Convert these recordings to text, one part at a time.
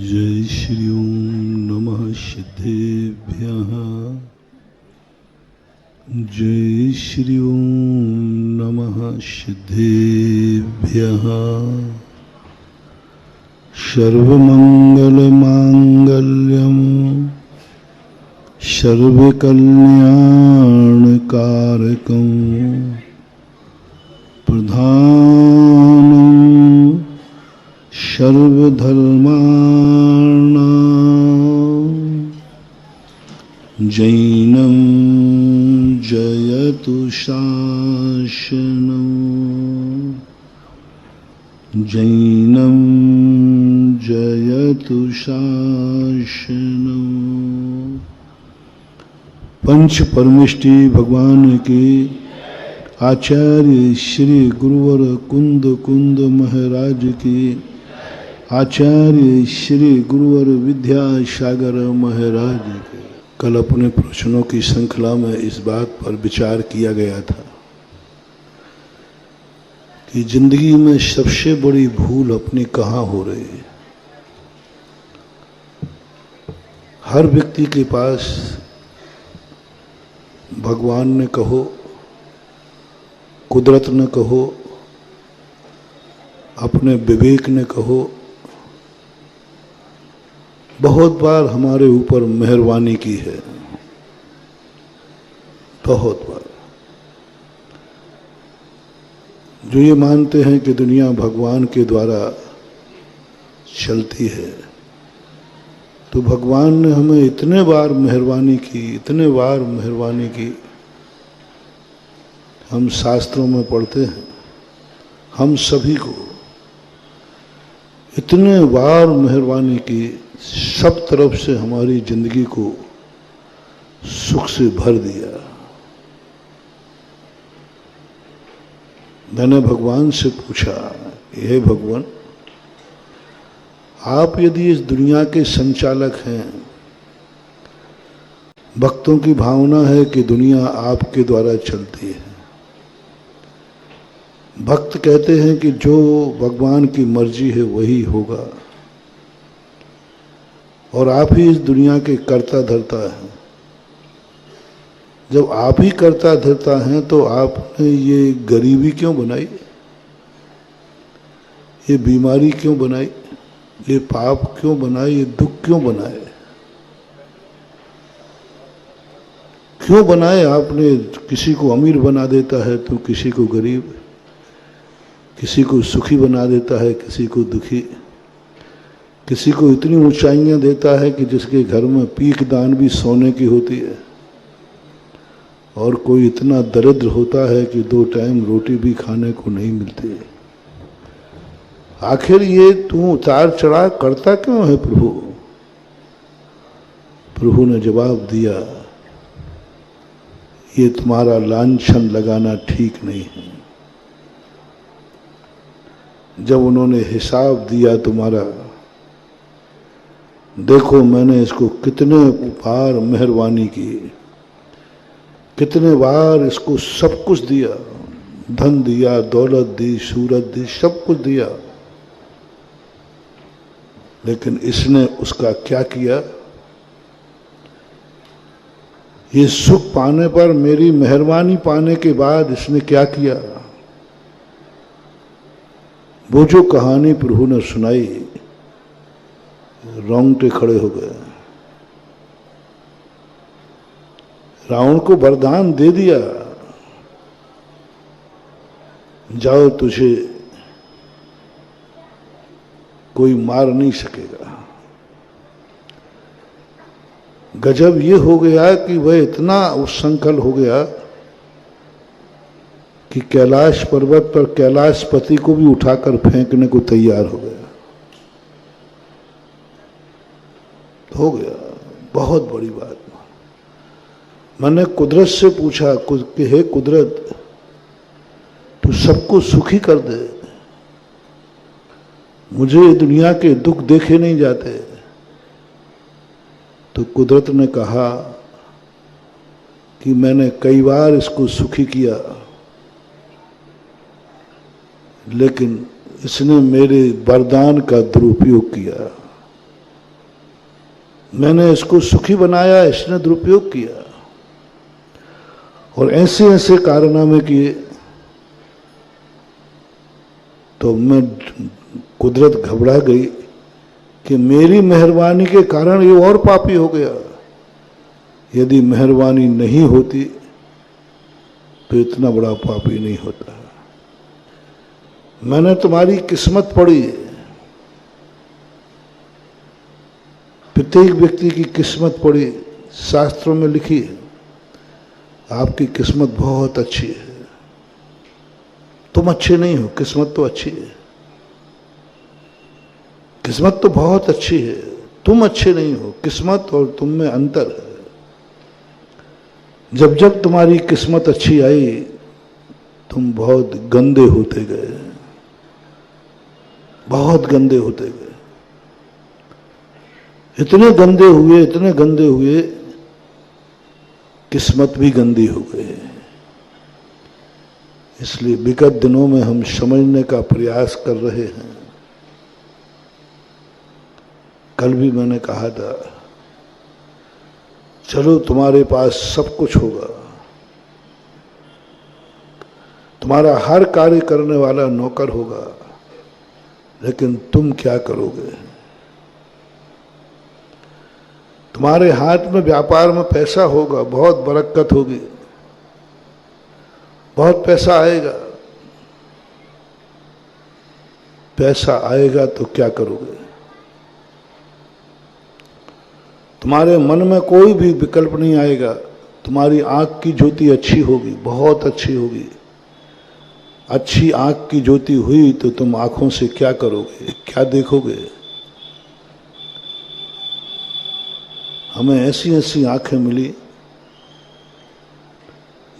जय श्री ओम नमः सिद्धेभ्यः। जय श्री ओम नमः सिद्धेभ्यः। सर्वमंगलमांगल्यं सर्वकल्याणकारकं प्रधानं सर्वधर्माणां जैनं जयतु शासनं जैनं जयतु शासनं। पंच परमेष्टि भगवान के आचार्य श्री गुरुवर कुंद कुंद महाराज की, आचार्य श्री गुरुवर विद्यासागर महाराज के। कल अपने प्रश्नों की श्रृंखला में इस बात पर विचार किया गया था कि जिंदगी में सबसे बड़ी भूल अपनी कहाँ हो रही है। हर व्यक्ति के पास भगवान ने कहो, कुदरत ने कहो, अपने विवेक ने कहो, बहुत बार हमारे ऊपर मेहरबानी की है, बहुत बार। जो ये मानते हैं कि दुनिया भगवान के द्वारा चलती है, तो भगवान ने हमें इतने बार मेहरबानी की, इतने बार मेहरबानी की। हम शास्त्रों में पढ़ते हैं, हम सभी को इतने बार मेहरबानी की, सब तरफ से हमारी जिंदगी को सुख से भर दिया। मैंने भगवान से पूछा, हे भगवान, आप यदि इस दुनिया के संचालक हैं, भक्तों की भावना है कि दुनिया आपके द्वारा चलती है। भक्त कहते हैं कि जो भगवान की मर्जी है वही होगा, और आप ही इस दुनिया के कर्ता धर्ता हैं। जब आप ही कर्ता धर्ता हैं तो आपने ये गरीबी क्यों बनाई, ये बीमारी क्यों बनाई, ये पाप क्यों बनाए, ये दुख क्यों बनाए, क्यों बनाए आपने? किसी को अमीर बना देता है तो किसी को गरीब, किसी को सुखी बना देता है, किसी को दुखी, किसी को इतनी ऊंचाइयां देता है कि जिसके घर में पीक दान भी सोने की होती है, और कोई इतना दरिद्र होता है कि 2 टाइम रोटी भी खाने को नहीं मिलती है। आखिर ये तू उतार चढ़ाव करता क्यों है प्रभु? प्रभु ने जवाब दिया, ये तुम्हारा लांछन लगाना ठीक नहीं है। जब उन्होंने हिसाब दिया तुम्हारा, देखो मैंने इसको कितने बार मेहरबानी की, कितने बार इसको सब कुछ दिया, धन दिया, दौलत दी, शोहरत दी, सब कुछ दिया, लेकिन इसने उसका क्या किया? ये सुख पाने पर, मेरी मेहरबानी पाने के बाद इसने क्या किया? वो जो कहानी प्रभु ने सुनाई, रोंगटे खड़े हो गए। रावण को वरदान दे दिया, जाओ तुझे कोई मार नहीं सकेगा। गजब ये हो गया कि वह इतना उत्संकल हो गया कि कैलाश पर्वत पर कैलाशपति को भी उठाकर फेंकने को तैयार हो गया। हो गया, बहुत बड़ी बात। मैंने कुदरत से पूछा कि हे कुदरत, तू सबको सुखी कर दे, मुझे दुनिया के दुख देखे नहीं जाते। तो कुदरत ने कहा कि मैंने कई बार इसको सुखी किया, लेकिन इसने मेरे वरदान का दुरुपयोग किया। मैंने इसको सुखी बनाया, इसने दुरुपयोग किया और ऐसे ऐसे कारनामे किए, तो मैं कुदरत घबरा गई कि मेरी मेहरबानी के कारण ये और पापी हो गया। यदि मेहरबानी नहीं होती तो इतना बड़ा पापी नहीं होता। मैंने तुम्हारी किस्मत पढ़ी, प्रत्येक व्यक्ति की किस्मत पढ़ी, शास्त्रों में लिखी है, आपकी किस्मत बहुत अच्छी है। तुम अच्छे नहीं हो, किस्मत तो अच्छी है, किस्मत तो बहुत अच्छी है, तुम अच्छे नहीं हो, किस्मत और तुम में अंतर है। जब जब तुम्हारी किस्मत अच्छी आई, तुम बहुत गंदे होते गए, बहुत गंदे होते गए, इतने गंदे हुए, इतने गंदे हुए, किस्मत भी गंदी हो गई। इसलिए विगत दिनों में हम समझने का प्रयास कर रहे हैं। कल भी मैंने कहा था, चलो तुम्हारे पास सब कुछ होगा, तुम्हारा हर कार्य करने वाला नौकर होगा, लेकिन तुम क्या करोगे? तुम्हारे हाथ में व्यापार में पैसा होगा, बहुत बरकत होगी, बहुत पैसा आएगा, पैसा आएगा तो क्या करोगे? तुम्हारे मन में कोई भी विकल्प नहीं आएगा। तुम्हारी आंख की ज्योति अच्छी होगी, बहुत अच्छी होगी, अच्छी आंख की ज्योति हुई तो तुम आंखों से क्या करोगे, क्या देखोगे? हमें ऐसी ऐसी आंखें मिली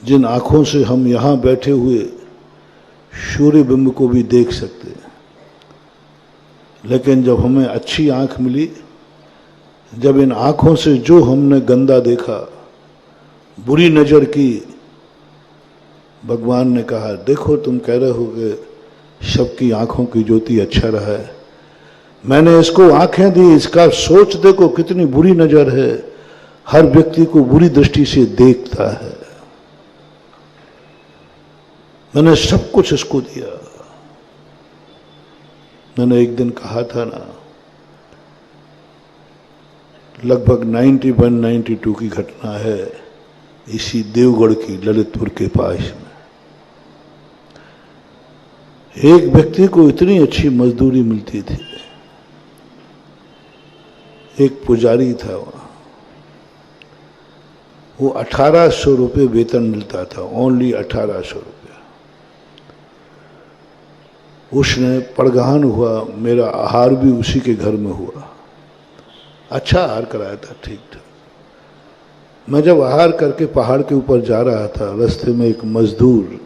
जिन आंखों से हम यहां बैठे हुए सूर्य बिंब को भी देख सकते हैं। लेकिन जब हमें अच्छी आंख मिली, जब इन आंखों से जो हमने गंदा देखा, बुरी नजर की, भगवान ने कहा, देखो तुम कह रहे हो कि सबकी आंखों की ज्योति अच्छा रहा है, मैंने इसको आंखें दी, इसका सोच देखो कितनी बुरी नजर है, हर व्यक्ति को बुरी दृष्टि से देखता है। मैंने सब कुछ इसको दिया। मैंने एक दिन कहा था ना, लगभग 91-92 की घटना है, इसी देवगढ़ की ललितपुर के पास में एक व्यक्ति को इतनी अच्छी मजदूरी मिलती थी। एक पुजारी था वहां, वो 1800 रुपये वेतन मिलता था, ओनली 1800 रुपया। उसने पड़गहान हुआ, मेरा आहार भी उसी के घर में हुआ, अच्छा आहार कराया था, ठीक था। मैं जब आहार करके पहाड़ के ऊपर जा रहा था, रास्ते में एक मजदूर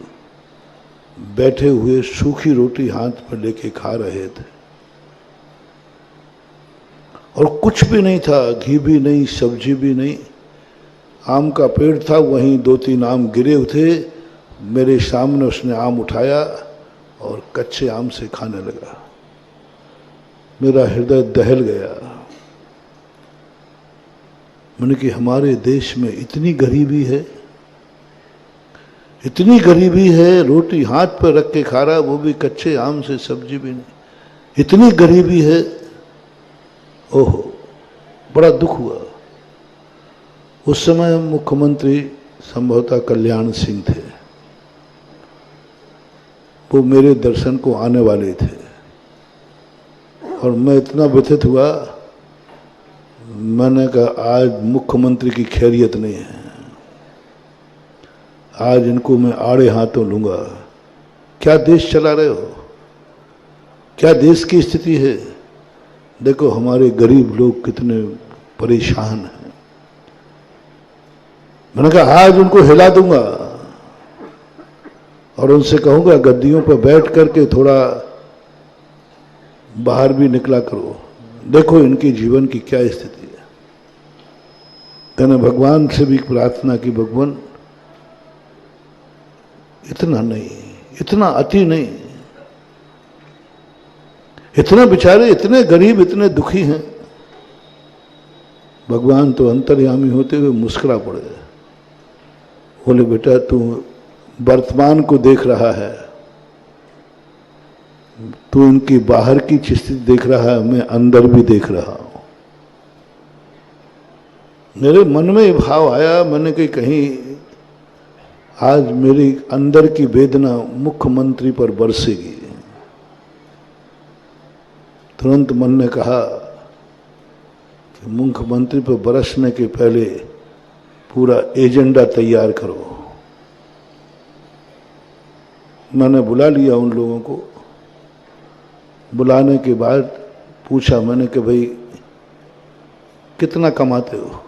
बैठे हुए सूखी रोटी हाथ में लेके खा रहे थे और कुछ भी नहीं था, घी भी नहीं, सब्जी भी नहीं। आम का पेड़ था, वहीं 2-3 आम गिरे थे। मेरे सामने उसने आम उठाया और कच्चे आम से खाने लगा। मेरा हृदय दहल गया। मैंने कि हमारे देश में इतनी गरीबी है, इतनी गरीबी है, रोटी हाथ पर रख के खा रहा, वो भी कच्चे आम से, सब्जी भी नहीं, इतनी गरीबी है। ओहो, बड़ा दुख हुआ। उस समय मुख्यमंत्री संभवतः कल्याण सिंह थे, वो मेरे दर्शन को आने वाले थे और मैं इतना व्यथित हुआ, मैंने कहा आज मुख्यमंत्री की खैरियत नहीं है, आज इनको मैं आड़े हाथों लूंगा। क्या देश चला रहे हो, क्या देश की स्थिति है? देखो हमारे गरीब लोग कितने परेशान हैं। मैंने कहा आज उनको हिला दूंगा और उनसे कहूंगा गद्दियों पर बैठ करके थोड़ा बाहर भी निकला करो, देखो इनके जीवन की क्या स्थिति है। मैंने भगवान से भी प्रार्थना की, भगवान इतना नहीं, इतना अति नहीं, इतने बेचारे, इतने गरीब, इतने दुखी हैं, भगवान तो अंतर्यामी होते हुए मुस्कुरा पड़े। बोले बेटा तू वर्तमान को देख रहा है, तू इनकी बाहर की स्थिति देख रहा है, मैं अंदर भी देख रहा हूं। मेरे मन में ये भाव आया, मैंने कहीं आज मेरी अंदर की वेदना मुख्यमंत्री पर बरसेगी। तुरंत मन ने कहा कि मुख्यमंत्री पर बरसने के पहले पूरा एजेंडा तैयार करो। मैंने बुला लिया उन लोगों को। बुलाने के बाद पूछा मैंने कि भाई कितना कमाते हो,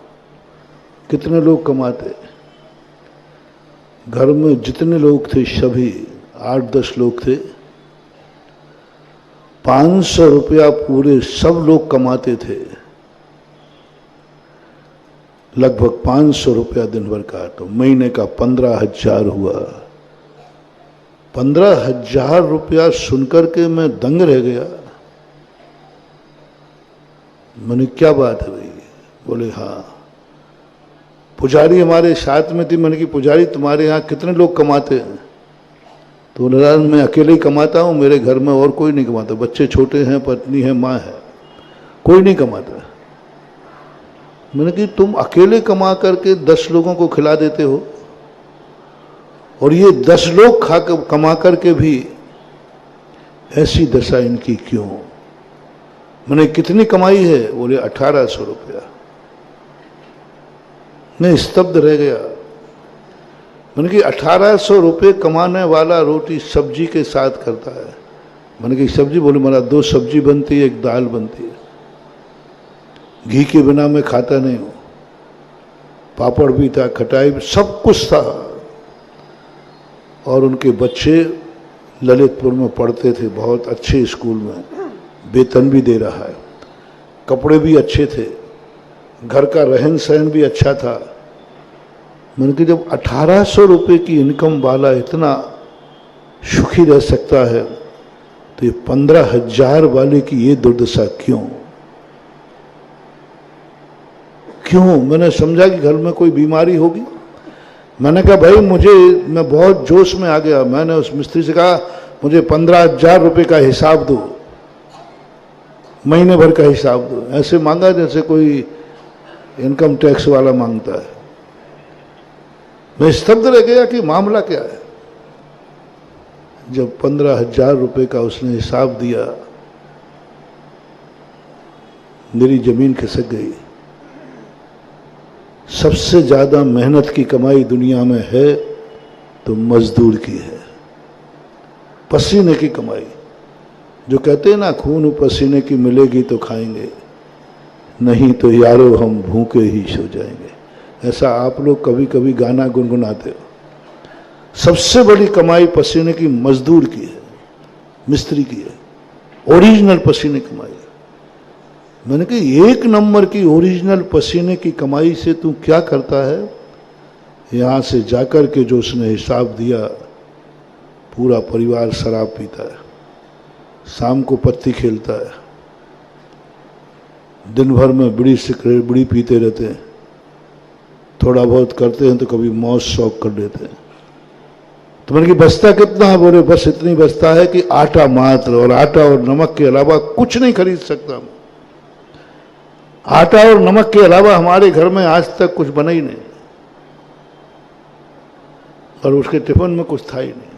कितने लोग कमाते? घर में जितने लोग थे सभी 8-10 लोग थे, 500 रुपया पूरे सब लोग कमाते थे, लगभग 500 रुपया दिन भर का। तो महीने का 15,000 हुआ। 15,000 रुपया सुनकर के मैं दंग रह गया। मैंने क्या बात है भाई? बोले हाँ। पुजारी हमारे साथ में थी। मैंने कि पुजारी तुम्हारे यहाँ कितने लोग कमाते हैं? तो बोला मैं अकेले ही कमाता हूँ, मेरे घर में और कोई नहीं कमाता, बच्चे छोटे हैं, पत्नी है, माँ है, कोई नहीं कमाता। मैंने कि तुम अकेले कमा करके 10 लोगों को खिला देते हो, और ये 10 लोग खा कमा करके भी ऐसी दशा इनकी क्यों? मैंने कितनी कमाई है? बोले 1800 रुपया। मैं स्तब्ध रह गया। मैंने कि 1800 रुपये कमाने वाला रोटी सब्जी के साथ करता है। मैंने कि सब्जी? बोले मेरा 2 सब्जी बनती है, 1 दाल बनती है, घी के बिना मैं खाता नहीं हूँ। पापड़ भी था, खटाई भी, सब कुछ था। और उनके बच्चे ललितपुर में पढ़ते थे, बहुत अच्छे स्कूल में, वेतन भी दे रहा है, कपड़े भी अच्छे थे, घर का रहन सहन भी अच्छा था। मैंने कहा जब 1800 रुपये की इनकम वाला इतना सुखी रह सकता है, तो ये 15,000 वाले की ये दुर्दशा क्यों? क्यों? मैंने समझा कि घर में कोई बीमारी होगी। मैंने कहा भाई मैं बहुत जोश में आ गया। मैंने उस मिस्त्री से कहा मुझे 15,000 रुपये का हिसाब दो, महीने भर का हिसाब दो। ऐसे मांगा जैसे कोई इनकम टैक्स वाला मांगता है। मैं स्तब्ध रह गया कि मामला क्या है। जब 15,000 रुपये का उसने हिसाब दिया, मेरी जमीन खिसक गई। सबसे ज्यादा मेहनत की कमाई दुनिया में है तो मजदूर की है, पसीने की कमाई। जो कहते हैं ना खून पसीने की मिलेगी तो खाएंगे, नहीं तो यारो हम भूखे ही सो जाएंगे। ऐसा आप लोग कभी कभी गाना गुनगुनाते हो। सबसे बड़ी कमाई पसीने की मजदूर की है, मिस्त्री की है, ओरिजिनल पसीने की कमाई। मैंने कहा 1 नंबर की ओरिजिनल पसीने की कमाई से तू क्या करता है? यहाँ से जाकर के जो उसने हिसाब दिया, पूरा परिवार शराब पीता है, शाम को पत्ती खेलता है, दिन भर में बीड़ी सिगरेट बीड़ी पीते रहते हैं, थोड़ा बहुत करते हैं तो कभी मौज शौक कर लेते हैं। तो मैंने कि बचता कितना है? बोले बस इतनी बचता है कि आटा मात्र, और आटा और नमक के अलावा कुछ नहीं खरीद सकता। आटा और नमक के अलावा हमारे घर में आज तक कुछ बना ही नहीं, और उसके टिफिन में कुछ था ही नहीं।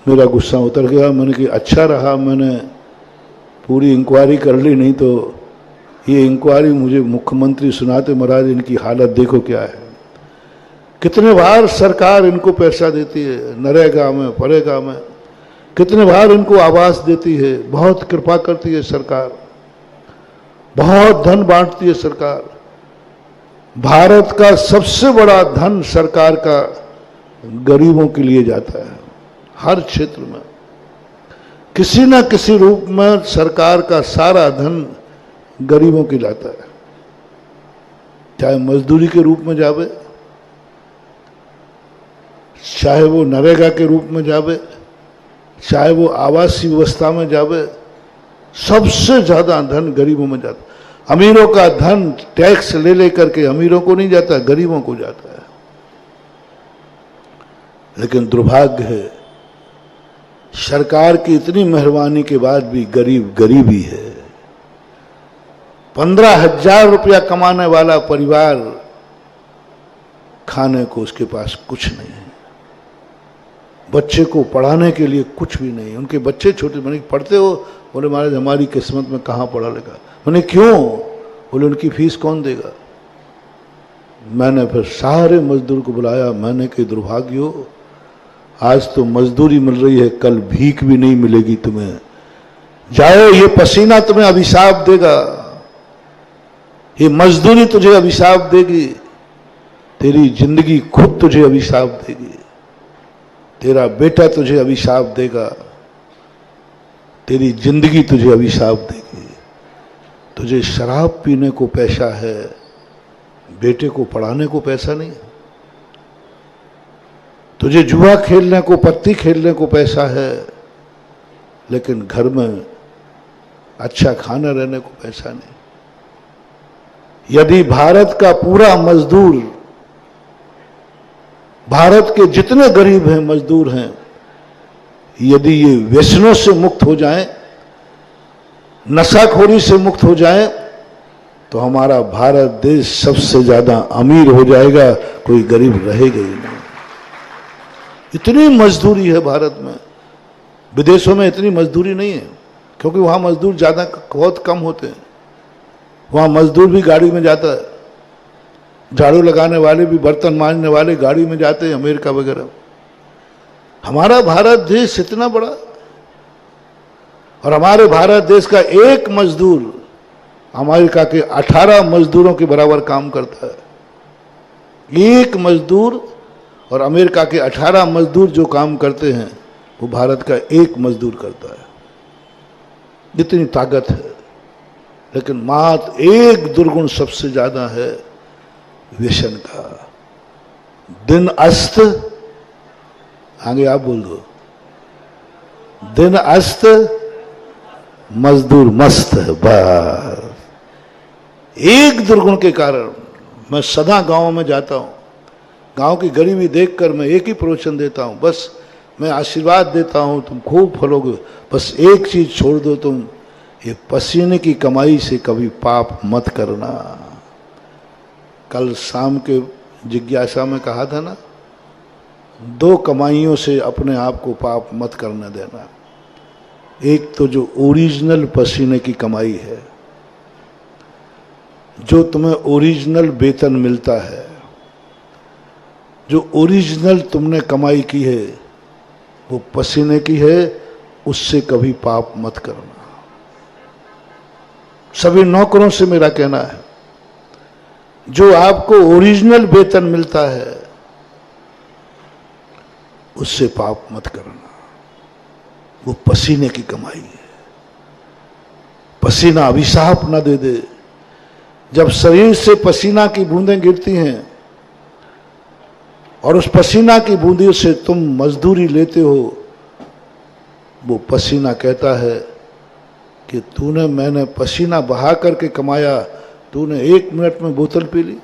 मेरा गुस्सा उतर गया। मैंने कि अच्छा रहा मैंने पूरी इंक्वायरी कर ली, नहीं तो ये इंक्वायरी मुझे मुख्यमंत्री सुनाते महाराज इनकी हालत देखो क्या है। कितने बार सरकार इनको पैसा देती है, नरेगा में, परेगा में, कितने बार इनको आवास देती है, बहुत कृपा करती है सरकार, बहुत धन बांटती है सरकार। भारत का सबसे बड़ा धन सरकार का गरीबों के लिए जाता है। हर क्षेत्र में किसी न किसी रूप में सरकार का सारा धन गरीबों के लाता है, चाहे मजदूरी के रूप में जावे, चाहे वो नरेगा के रूप में जावे, चाहे वो आवासीय व्यवस्था में जावे, सबसे ज्यादा धन गरीबों में जाता। अमीरों का धन टैक्स ले लेकर के अमीरों को नहीं जाता, गरीबों को जाता है। लेकिन दुर्भाग्य है, सरकार की इतनी मेहरबानी के बाद भी गरीब गरीब ही है। 15,000 रुपया कमाने वाला परिवार, खाने को उसके पास कुछ नहीं है, बच्चे को पढ़ाने के लिए कुछ भी नहीं। उनके बच्चे छोटे, मैंने पढ़ते हो? बोले महाराज हमारी किस्मत में कहाँ पढ़ा लिखा। मैंने क्यों? बोले उनकी फीस कौन देगा। मैंने फिर सारे मजदूर को बुलाया, मैंने कहा दुर्भाग्य हो, आज तो मजदूरी मिल रही है, कल भीख भी नहीं मिलेगी तुम्हें। जाओ, ये पसीना तुम्हें अभिशाप देगा, ये मजदूरी तुझे अभिशाप देगी, तेरी जिंदगी खुद तुझे अभिशाप देगी, तेरा बेटा तुझे अभिशाप देगा, तेरी जिंदगी तुझे अभिशाप देगी। तुझे शराब पीने को पैसा है, बेटे को पढ़ाने को पैसा नहीं है। तुझे जुआ खेलने को, पत्ती खेलने को पैसा है, लेकिन घर में अच्छा खाना रहने को पैसा नहीं। यदि भारत का पूरा मजदूर, भारत के जितने गरीब हैं, मजदूर हैं, यदि ये व्यसनों से मुक्त हो जाएं, नशाखोरी से मुक्त हो जाएं, तो हमारा भारत देश सबसे ज्यादा अमीर हो जाएगा, कोई गरीब रहेगा ही नहीं। इतनी मजदूरी है भारत में, विदेशों में इतनी मजदूरी नहीं है, क्योंकि वहां मजदूर ज्यादा बहुत कम होते हैं। वहां मजदूर भी गाड़ी में जाता है, झाड़ू लगाने वाले भी, बर्तन मांजने वाले गाड़ी में जाते हैं, अमेरिका वगैरह। हमारा भारत देश इतना बड़ा, और हमारे भारत देश का एक मजदूर अमेरिका के 18 मजदूरों के बराबर काम करता है। एक मजदूर और अमेरिका के 18 मजदूर जो काम करते हैं, वो भारत का एक मजदूर करता है। इतनी ताकत है, लेकिन मात्र एक दुर्गुण सबसे ज्यादा है, व्यसन का। दिन अस्त, आगे आप बोल दो, दिन अस्त मजदूर मस्त है। बस एक दुर्गुण के कारण मैं सदा गांव में जाता हूं, गांव की गरीबी देखकर मैं एक ही प्रवचन देता हूं, बस मैं आशीर्वाद देता हूं, तुम खूब फलोगे, बस एक चीज छोड़ दो, तुम ये पसीने की कमाई से कभी पाप मत करना। कल शाम के जिज्ञासा में कहा था ना, 2 कमाइयों से अपने आप को पाप मत करने देना। एक तो जो ओरिजिनल पसीने की कमाई है, जो तुम्हें ओरिजिनल वेतन मिलता है, जो ओरिजिनल तुमने कमाई की है, वो पसीने की है, उससे कभी पाप मत करना। सभी नौकरों से मेरा कहना है, जो आपको ओरिजिनल वेतन मिलता है, उससे पाप मत करना। वो पसीने की कमाई है। पसीना अभिशाप न दे दे। जब शरीर से पसीना की बूंदें गिरती हैं और उस पसीना की बूंदों से तुम मजदूरी लेते हो, वो पसीना कहता है कि तूने, मैंने पसीना बहा करके कमाया, तूने 1 मिनट में बोतल पी ली,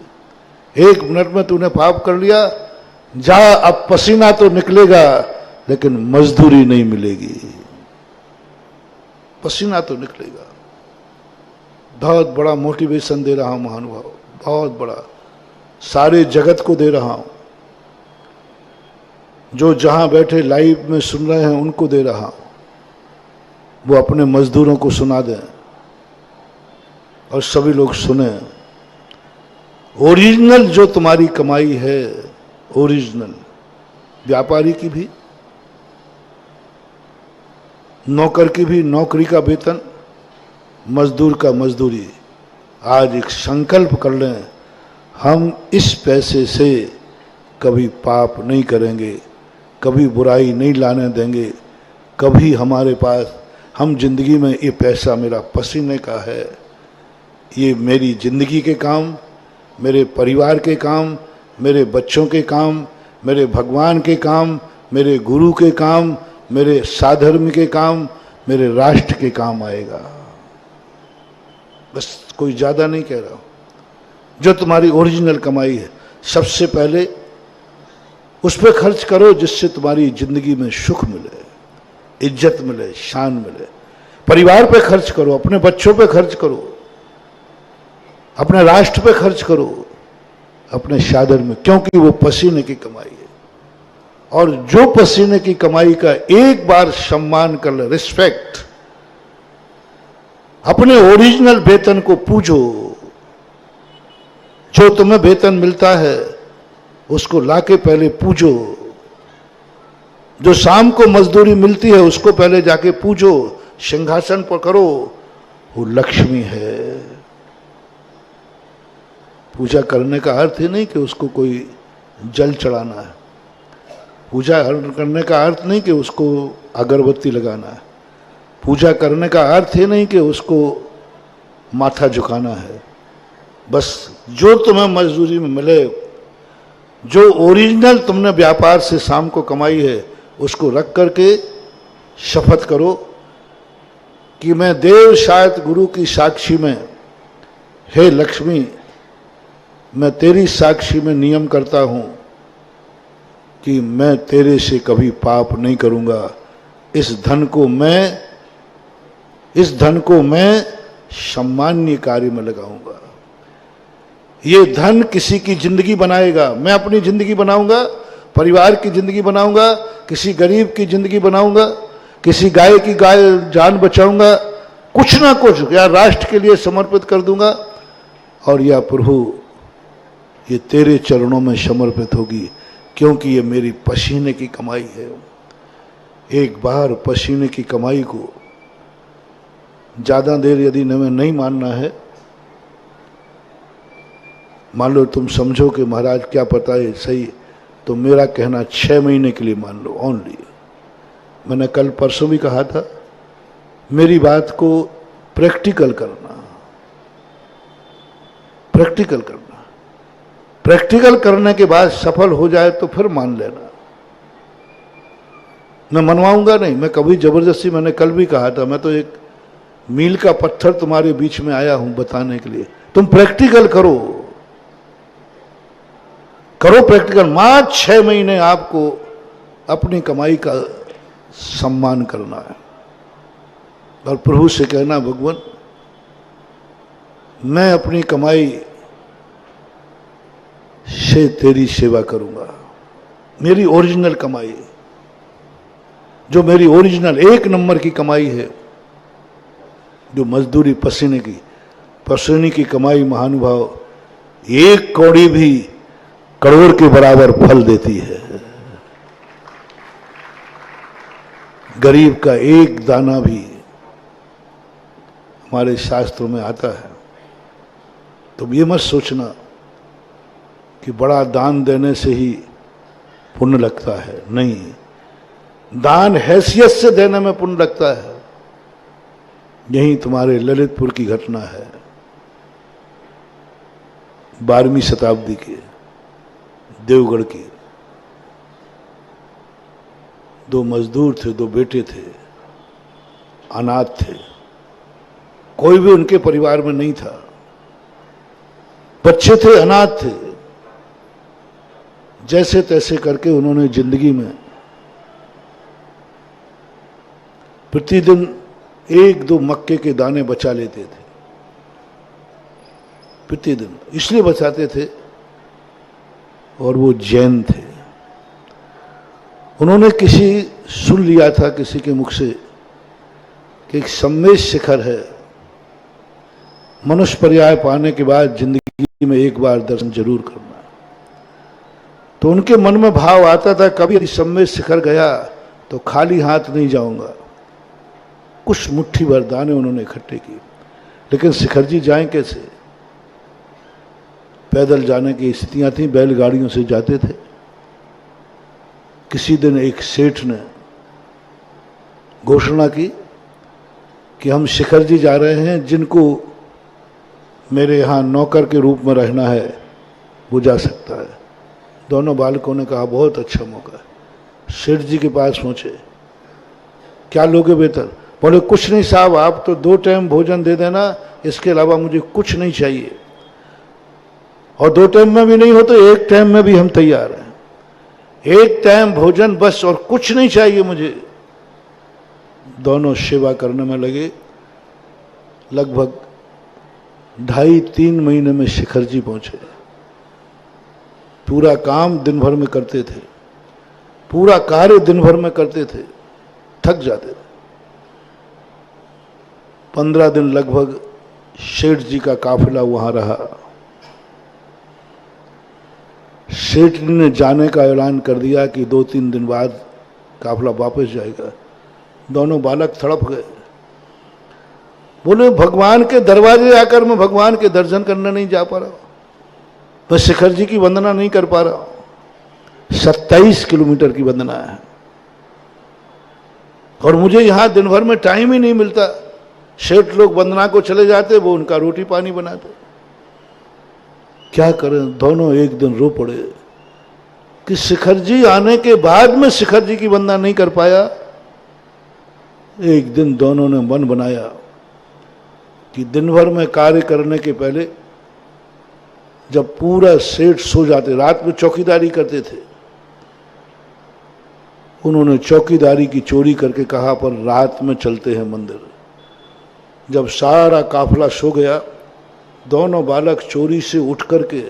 1 मिनट में तूने पाप कर लिया, जा अब पसीना तो निकलेगा लेकिन मजदूरी नहीं मिलेगी। पसीना तो निकलेगा। बहुत बड़ा मोटिवेशन दे रहा हूं महानुभाव, बहुत बड़ा, सारे जगत को दे रहा हूं, जो जहां बैठे लाइव में सुन रहे हैं उनको दे रहा हूं, वो अपने मजदूरों को सुना दें और सभी लोग सुने। ओरिजिनल जो तुम्हारी कमाई है, ओरिजिनल, व्यापारी की भी, नौकर की भी नौकरी का वेतन, मजदूर का मजदूरी। आज एक संकल्प कर लें, हम इस पैसे से कभी पाप नहीं करेंगे, कभी बुराई नहीं लाने देंगे, कभी हमारे पास, हम जिंदगी में ये पैसा मेरा पसीने का है, ये मेरी जिंदगी के काम, मेरे परिवार के काम, मेरे बच्चों के काम, मेरे भगवान के काम, मेरे गुरु के काम, मेरे साधर्म के काम, मेरे राष्ट्र के काम आएगा। बस कोई ज़्यादा नहीं कह रहा हूँ, जो तुम्हारी ओरिजिनल कमाई है सबसे पहले उस पर खर्च करो, जिससे तुम्हारी जिंदगी में सुख मिले, इज्जत मिले, शान मिले। परिवार पे खर्च करो, अपने बच्चों पे खर्च करो, अपने राष्ट्र पे खर्च करो, अपने शादर में, क्योंकि वो पसीने की कमाई है। और जो पसीने की कमाई का एक बार सम्मान कर ले, रिस्पेक्ट, अपने ओरिजिनल वेतन को पूजो। जो तुम्हें वेतन मिलता है उसको लाके पहले पूजो। जो शाम को मजदूरी मिलती है उसको पहले जाके पूजो, सिंहासन पर करो, वो लक्ष्मी है। पूजा करने का अर्थ ही नहीं कि उसको कोई जल चढ़ाना है। पूजा करने का अर्थ नहीं कि उसको अगरबत्ती लगाना है। पूजा करने का अर्थ ही नहीं कि उसको माथा झुकाना है। बस जो तुम्हें मजदूरी में मिले, जो ओरिजिनल तुमने व्यापार से शाम को कमाई है, उसको रख करके शपथ करो कि मैं देव शायद गुरु की साक्षी में, हे लक्ष्मी, मैं तेरी साक्षी में नियम करता हूं कि मैं तेरे से कभी पाप नहीं करूंगा। इस धन को मैं सम्मान्य कार्य में लगाऊंगा। ये धन किसी की जिंदगी बनाएगा, मैं अपनी जिंदगी बनाऊंगा, परिवार की जिंदगी बनाऊंगा, किसी गरीब की जिंदगी बनाऊंगा, किसी गाय की जान बचाऊंगा, कुछ ना कुछ या राष्ट्र के लिए समर्पित कर दूंगा। और या प्रभु, ये तेरे चरणों में समर्पित होगी, क्योंकि ये मेरी पसीने की कमाई है। एक बार पसीने की कमाई को ज़्यादा देर यदि हमें नहीं मानना है, मान लो तुम समझो कि महाराज क्या पता है सही, तो मेरा कहना 6 महीने के लिए मान लो ओनली। मैंने कल परसों भी कहा था, मेरी बात को प्रैक्टिकल करना, प्रैक्टिकल करना। प्रैक्टिकल करने के बाद सफल हो जाए तो फिर मान लेना। मैं मनवाऊंगा नहीं, मैं कभी जबरदस्ती, मैंने कल भी कहा था, मैं तो एक मील का पत्थर तुम्हारे बीच में आया हूं बताने के लिए। तुम प्रैक्टिकल करो, करो प्रैक्टिकल। मात्र 6 महीने आपको अपनी कमाई का सम्मान करना है और प्रभु से कहना, भगवान, मैं अपनी कमाई से तेरी सेवा करूंगा। मेरी ओरिजिनल कमाई, जो मेरी ओरिजिनल 1 नंबर की कमाई है, जो मजदूरी पसीने की कमाई, महानुभाव, 1 कौड़ी भी करोड़ के बराबर फल देती है। गरीब का 1 दाना भी हमारे शास्त्रों में आता है। तुम ये मत सोचना कि बड़ा दान देने से ही पुण्य लगता है, नहीं, दान हैसियत से देने में पुण्य लगता है। यही तुम्हारे ललितपुर की घटना है, 12वीं शताब्दी की, देवगढ़ की। 2 मजदूर थे, 2 बेटे थे, अनाथ थे, कोई भी उनके परिवार में नहीं था, बच्चे थे, अनाथ थे। जैसे तैसे करके उन्होंने जिंदगी में प्रतिदिन 1-2 मक्के के दाने बचा लेते थे प्रतिदिन। इसलिए बचाते थे, और वो जैन थे। उन्होंने सुन लिया था किसी के मुख से कि एक सम्मेश शिखर है, मनुष्य पर्याय पाने के बाद जिंदगी में एक बार दर्शन जरूर करना। तो उनके मन में भाव आता था, कभी सम्मेश शिखर गया तो खाली हाथ नहीं जाऊंगा। कुछ मुट्ठी भर दाने उन्होंने इकट्ठे किए, लेकिन शिखर जी जाएं कैसे? पैदल जाने की स्थितियां थी, बैलगाड़ियों से जाते थे। किसी दिन एक सेठ ने घोषणा की कि हम शिखर जी जा रहे हैं, जिनको मेरे यहाँ नौकर के रूप में रहना है वो जा सकता है। दोनों बालकों ने कहा, बहुत अच्छा मौका है। सेठ जी के पास पहुंचे, क्या लोगे वेतन? बोले कुछ नहीं साहब, आप तो 2 टाइम भोजन दे देना, इसके अलावा मुझे कुछ नहीं चाहिए, और 2 टाइम में भी नहीं हो तो 1 टाइम में भी हम तैयार हैं, 1 टाइम भोजन बस, और कुछ नहीं चाहिए मुझे। दोनों सेवा करने में लगे। लगभग 2.5-3 महीने में शिखर जी पहुंचे। पूरा काम दिन भर में करते थे, पूरा कार्य दिन भर में करते थे, थक जाते थे। 15 दिन लगभग सेठ जी का काफिला वहां रहा। सेठ जी ने जाने का ऐलान कर दिया कि 2-3 दिन बाद काफिला वापस जाएगा। दोनों बालक तड़प गए, बोले भगवान के दरवाजे आकर मैं भगवान के दर्शन करने नहीं जा पा रहा, मैं शिखर जी की वंदना नहीं कर पा रहा। 27 किलोमीटर की वंदना है और मुझे यहां दिन भर में टाइम ही नहीं मिलता। सेठ लोग वंदना को चले जाते, वो उनका रोटी पानी बनाते। क्या करें? दोनों एक दिन रो पड़े कि शिखर जी आने के बाद में शिखर जी की वंदना नहीं कर पाया। एक दिन दोनों ने मन बनाया कि दिन भर में कार्य करने के पहले, जब पूरा सेठ सो जाते, रात में चौकीदारी करते थे, उन्होंने चौकीदारी की चोरी करके कहा पर रात में चलते हैं मंदिर। जब सारा काफिला सो गया, दोनों बालक चोरी से उठ करके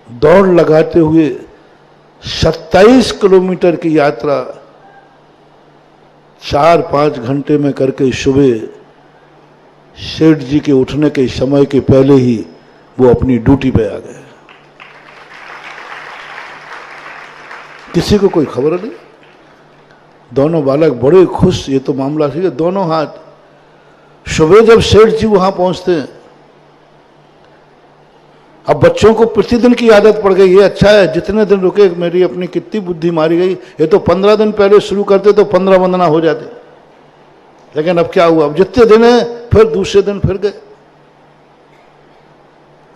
दौड़ लगाते हुए 27 किलोमीटर की यात्रा 4-5 घंटे में करके सुबह सेठ जी के उठने के समय के पहले ही वो अपनी ड्यूटी पे आ गए। किसी को कोई खबर नहीं। दोनों बालक बड़े खुश, ये तो मामला ठीक है। दोनों हाथ। सुबह जब सेठ जी वहां पहुंचते हैं, अब बच्चों को प्रतिदिन की आदत पड़ गई, ये अच्छा है जितने दिन रुके, मेरी अपनी कितनी बुद्धि मारी गई। ये तो 15 दिन पहले शुरू करते तो 15 वंदना हो जाते, लेकिन अब क्या हुआ, अब जितने दिन है फिर दूसरे दिन फिर गए।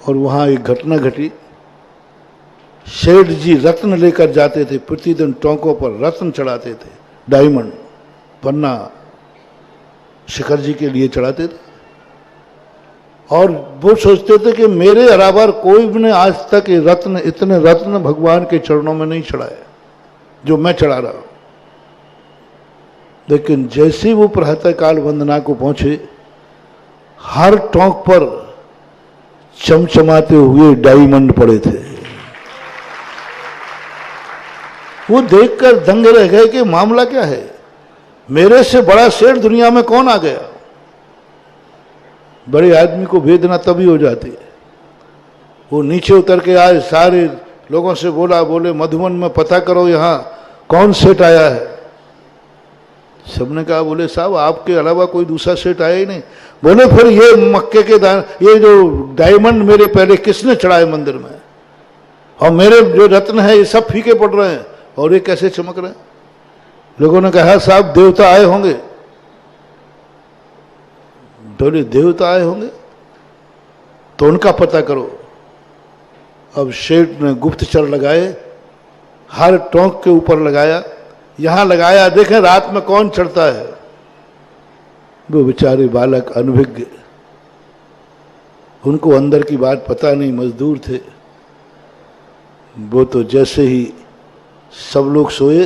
और वहां एक घटना घटी। सेठ जी रत्न लेकर जाते थे, प्रतिदिन टोंकों पर रत्न चढ़ाते थे, डायमंड पन्ना शिखर जी के लिए चढ़ाते थे। और वो सोचते थे कि मेरे अलावा कोई भी ने आज तक ये रत्न, इतने रत्न भगवान के चरणों में नहीं चढ़ाए जो मैं चढ़ा रहा हूं। लेकिन जैसे वो प्रातःकाल वंदना को पहुंचे, हर टोंक पर चमचमाते हुए डायमंड पड़े थे। वो देखकर दंग रह गए कि मामला क्या है, मेरे से बड़ा सेठ दुनिया में कौन आ गया। बड़े आदमी को वेदना तभी हो जाती है। वो नीचे उतर के आए, सारे लोगों से बोला, बोले मधुबन में पता करो यहाँ कौन सेठ आया है। सबने कहा, बोले साहब आपके अलावा कोई दूसरा सेठ आया ही नहीं। बोले फिर ये मक्के के दान, ये जो डायमंड मेरे पहले किसने चढ़ाए मंदिर में, और मेरे जो रत्न है ये सब फीके पड़ रहे हैं और ये कैसे चमक रहे हैं। लोगों ने कहा साहब देवता आए होंगे। बोले देवता आए होंगे तो उनका पता करो। अब सेठ ने गुप्तचर लगाए, हर टोंक के ऊपर लगाया, यहां लगाया, देखें रात में कौन चढ़ता है। वो बेचारे बालक अनभिज्ञ, उनको अंदर की बात पता नहीं, मजदूर थे। वो तो जैसे ही सब लोग सोए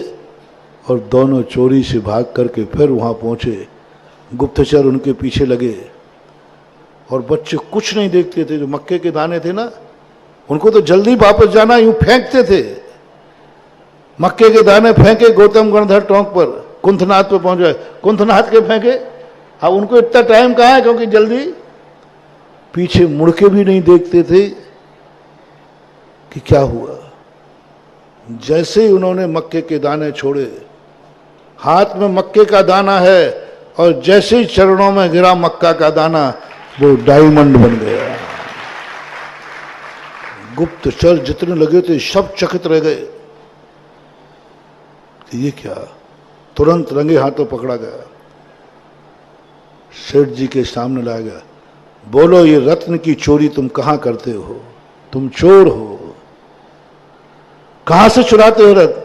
और दोनों चोरी से भाग करके फिर वहां पहुंचे। गुप्तचर उनके पीछे लगे और बच्चे कुछ नहीं देखते थे। जो मक्के के दाने थे ना, उनको तो जल्दी वापस जाना, यूं फेंकते थे। मक्के के दाने फेंके गौतम गणधर टोंक पर, कुंथनाथ पे पहुंच गए, कुंथनाथ के फेंके। अब उनको इतना टाइम कहाँ है, क्योंकि जल्दी पीछे मुड़ के भी नहीं देखते थे कि क्या हुआ। जैसे ही उन्होंने मक्के के दाने छोड़े, हाथ में मक्के का दाना है, और जैसे ही चरणों में गिरा मक्का का दाना, वो डायमंड बन गया। गुप्तचर जितने लगे थे सब चकित रह गए कि ये क्या। तुरंत रंगे हाथों पकड़ा गया, सेठ जी के सामने लाया गया। बोलो ये रत्न की चोरी तुम कहां करते हो, तुम चोर हो, कहां से चुराते हो रत्न।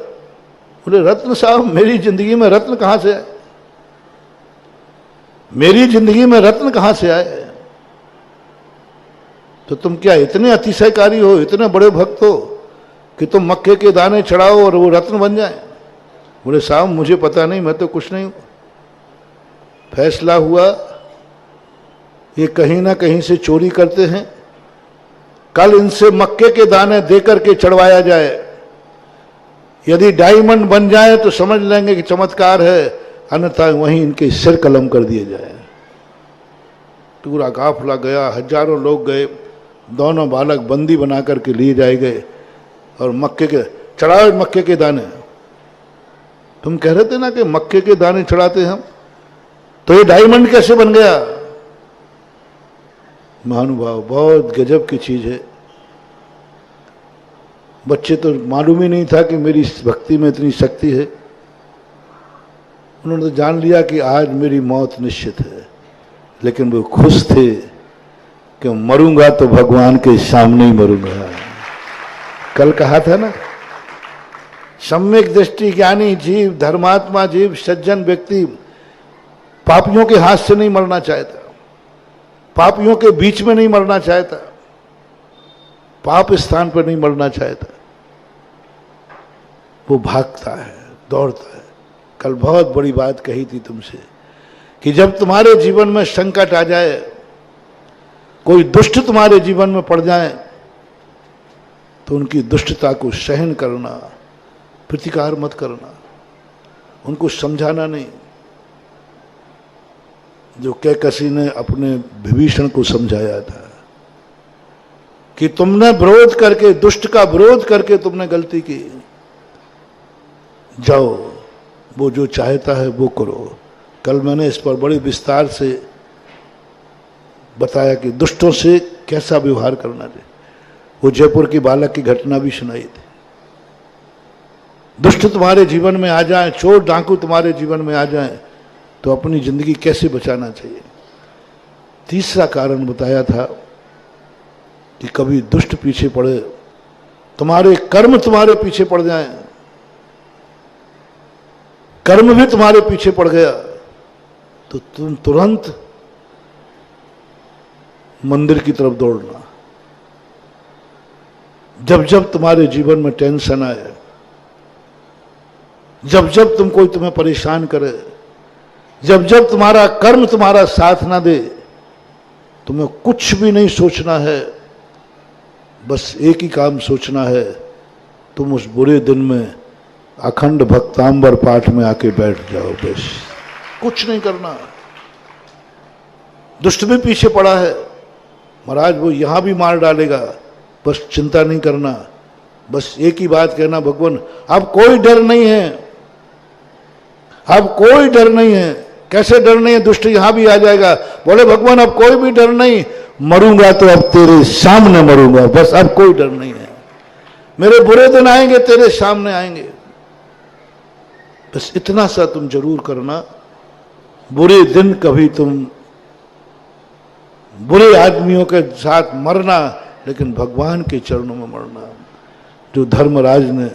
बोले रत्न साहब मेरी जिंदगी में रत्न कहां से है, मेरी जिंदगी में रत्न कहां से आए? तो तुम क्या इतने अतिशयकारी हो, इतने बड़े भक्त हो कि तुम मक्के के दाने चढ़ाओ और वो रत्न बन जाए? बोले साहब मुझे पता नहीं, मैं तो कुछ नहीं हूं। फैसला हुआ ये कहीं ना कहीं से चोरी करते हैं, कल इनसे मक्के के दाने देकर के चढ़वाया जाए, यदि डायमंड बन जाए तो समझ लेंगे कि चमत्कार है, अन्यथा वहीं इनके सिर कलम कर दिए जाए। पूरा काफिला गया, हजारों लोग गए, दोनों बालक बंदी बना करके लिए जाए गए और मक्के के चढ़ाए मक्के के दाने। तुम कह रहे थे ना कि मक्के के दाने चढ़ाते हम, तो ये डायमंड कैसे बन गया? महानुभाव, बहुत गजब की चीज है। बच्चे तो मालूम ही नहीं था कि मेरी भक्ति में इतनी शक्ति है। उन्होंने तो जान लिया कि आज मेरी मौत निश्चित है, लेकिन वो खुश थे कि मरूंगा तो भगवान के सामने ही मरूंगा। कल कहा था ना, सम्यक दृष्टि ज्ञानी जीव, धर्मात्मा जीव, सज्जन व्यक्ति पापियों के हाथ से नहीं मरना चाहता, पापियों के बीच में नहीं मरना चाहता, पाप स्थान पर नहीं मरना चाहता, वो भागता है, दौड़ता है। कल बहुत बड़ी बात कही थी तुमसे कि जब तुम्हारे जीवन में संकट आ जाए, कोई दुष्ट तुम्हारे जीवन में पड़ जाए, तो उनकी दुष्टता को सहन करना, प्रतिकार मत करना, उनको समझाना नहीं। जो कैकसी ने अपने विभीषण को समझाया था कि तुमने विरोध करके, दुष्ट का विरोध करके तुमने गलती की, जाओ वो जो चाहता है वो करो। कल मैंने इस पर बड़े विस्तार से बताया कि दुष्टों से कैसा व्यवहार करना चाहिए। वो जयपुर की बालक की घटना भी सुनाई थी। दुष्ट तुम्हारे जीवन में आ जाए, चोर डाकू तुम्हारे जीवन में आ जाए, तो अपनी जिंदगी कैसे बचाना चाहिए। तीसरा कारण बताया था कि कभी दुष्ट पीछे पड़े, तुम्हारे कर्म तुम्हारे पीछे पड़ जाएं, कर्म भी तुम्हारे पीछे पड़ गया, तो तुम तुरंत मंदिर की तरफ दौड़ना। जब जब तुम्हारे जीवन में टेंशन आए, जब जब तुम कोई तुम्हें परेशान करे, जब जब तुम्हारा कर्म तुम्हारा साथ ना दे, तुम्हें कुछ भी नहीं सोचना है, बस एक ही काम सोचना है, तुम उस बुरे दिन में अखंड भक्तांबर पाठ में आके बैठ जाओ, बस कुछ नहीं करना। दुष्ट भी पीछे पड़ा है, महाराज वो यहां भी मार डालेगा, बस चिंता नहीं करना, बस एक ही बात कहना, भगवान अब कोई डर नहीं है, अब कोई डर नहीं है। कैसे डर नहीं है? दुष्ट यहां भी आ जाएगा, बोले भगवान अब कोई भी डर नहीं, मरूंगा तो अब तेरे सामने मरूंगा, बस अब कोई डर नहीं है। मेरे बुरे दिन आएंगे, तेरे सामने आएंगे, बस इतना सा तुम जरूर करना। बुरे दिन कभी तुम बुरे आदमियों के साथ मरना, लेकिन भगवान के चरणों में मरना। जो धर्मराज ने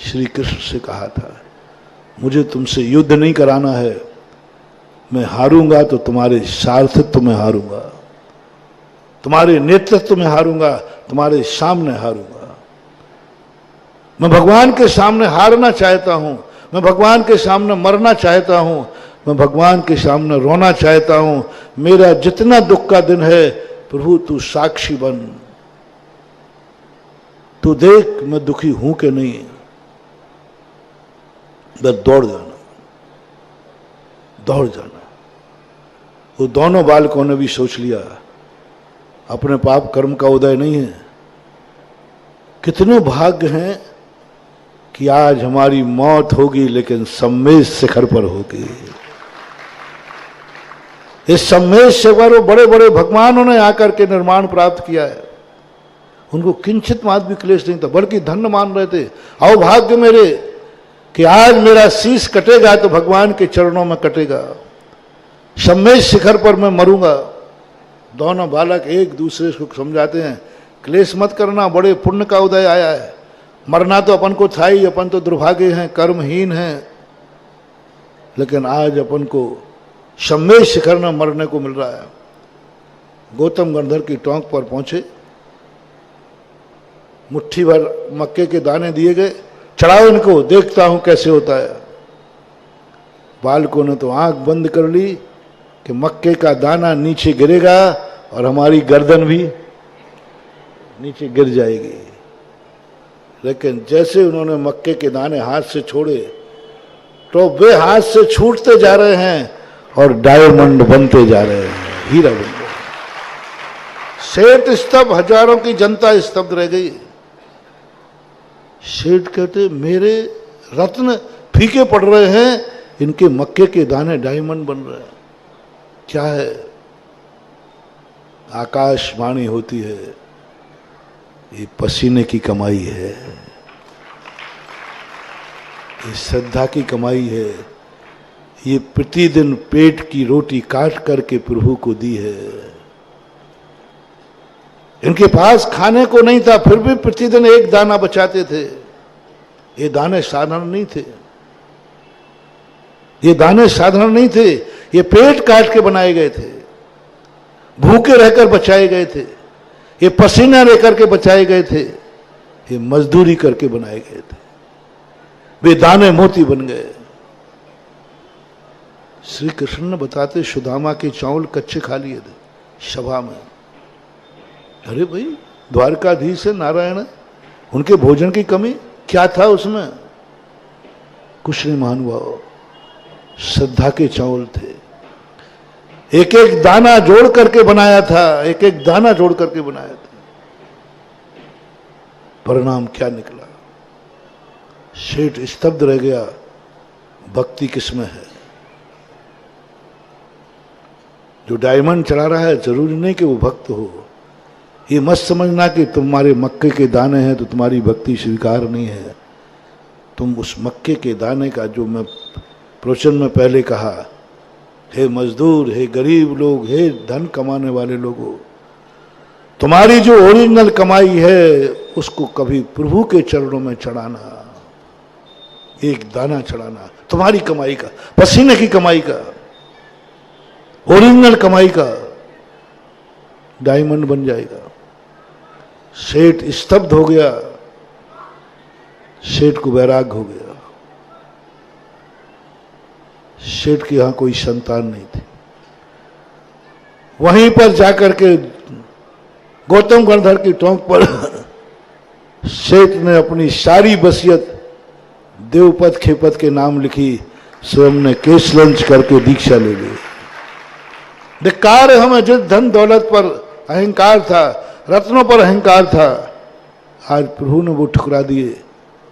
श्री कृष्ण से कहा था, मुझे तुमसे युद्ध नहीं कराना है, मैं हारूंगा तो तुम्हारे सारथित्व में हारूंगा, तुम्हारे नेतृत्व में हारूंगा, तुम्हारे सामने हारूंगा। मैं भगवान के सामने हारना चाहता हूं, मैं भगवान के सामने मरना चाहता हूं, मैं भगवान के सामने रोना चाहता हूं। मेरा जितना दुख का दिन है, प्रभु तू साक्षी बन, तू देख मैं दुखी हूं कि नहीं। बस दौड़ जाना, दौड़ जाना। वो दोनों बालकों ने भी सोच लिया अपने पाप कर्म का उदय नहीं है। कितने भाग्य हैं कि आज हमारी मौत होगी, लेकिन सम्मेश शिखर पर होगी। इस सम्मेश शिखर वो बड़े बड़े भगवानों ने आकर के निर्माण प्राप्त किया है। उनको किंचित मात्र भी क्लेश नहीं था, बल्कि धन्य मान रहे थे। आओ भाग्य मेरे कि आज मेरा शीश कटेगा तो भगवान के चरणों में कटेगा, सम्मेश शिखर पर मैं मरूंगा। दोनों बालक एक दूसरे को समझाते हैं, क्लेश मत करना, बड़े पुण्य का उदय आया है। मरना तो अपन को था ही, अपन तो दुर्भाग्य हैं, कर्महीन हैं, लेकिन आज अपन को शम्मेश शिखर में मरने को मिल रहा है। गौतम गंधर की टोंक पर पहुंचे, मुट्ठी भर मक्के के दाने दिए गए, चढ़ाओ इनको, देखता हूं कैसे होता है। बालकों ने तो आंख बंद कर ली कि मक्के का दाना नीचे गिरेगा और हमारी गर्दन भी नीचे गिर जाएगी। लेकिन जैसे उन्होंने मक्के के दाने हाथ से छोड़े तो वे हाथ से छूटते जा रहे हैं और डायमंड बनते जा रहे हैं, हीरा बन गए। सेठ स्तब्ध, हजारों की जनता स्तब्ध रह गई। सेठ कहते मेरे रत्न फीके पड़ रहे हैं, इनके मक्के के दाने डायमंड बन रहे हैं। क्या है? आकाशवाणी होती है, ये पसीने की कमाई है, ये श्रद्धा की कमाई है, ये प्रतिदिन पेट की रोटी काट करके प्रभु को दी है। इनके पास खाने को नहीं था, फिर भी प्रतिदिन एक दाना बचाते थे। ये दाने साधारण नहीं थे, ये दाने साधारण नहीं थे, ये पेट काट के बनाए गए थे, भूखे रहकर बचाए गए थे, ये पसीना लेकर के बचाए गए थे, ये मजदूरी करके बनाए गए थे। वे दाने मोती बन गए। श्री कृष्ण ने बताते सुदामा के चावल कच्चे खा लिए थे सभा में। अरे भाई, द्वारकाधीश है नारायण, उनके भोजन की कमी क्या था उसमें? कुछ नहीं महानुभाव, श्रद्धा के चावल थे। एक एक दाना जोड़ करके बनाया था, एक एक दाना जोड़ करके बनाया था। परिणाम क्या निकला? सेठ स्तब्ध रह गया, भक्ति किसमें है? जो डायमंड चढ़ा रहा है जरूरी नहीं कि वो भक्त हो। ये मत समझना कि तुम्हारे मक्के के दाने हैं तो तुम्हारी भक्ति स्वीकार नहीं है। तुम उस मक्के के दाने का, जो मैं प्रवचन में पहले कहा, हे मजदूर, हे गरीब लोग, हे धन कमाने वाले लोगों, तुम्हारी जो ओरिजिनल कमाई है उसको कभी प्रभु के चरणों में चढ़ाना, एक दाना चढ़ाना, तुम्हारी कमाई का, पसीने की कमाई का, ओरिजिनल कमाई का, डायमंड बन जाएगा। सेठ स्तब्ध हो गया, सेठ को वैराग्य हो गया। सेठ के यहां कोई संतान नहीं थी। वहीं पर जाकर के गौतम गंधर की टोंक पर सेठ ने अपनी सारी वसीयत देवपद खेपत के नाम लिखी, स्वयं ने केस लंच करके दीक्षा ले ली। धिक्कार है हमें, जिस धन दौलत पर अहंकार था, रत्नों पर अहंकार था, आज प्रभु ने वो ठुकरा दिए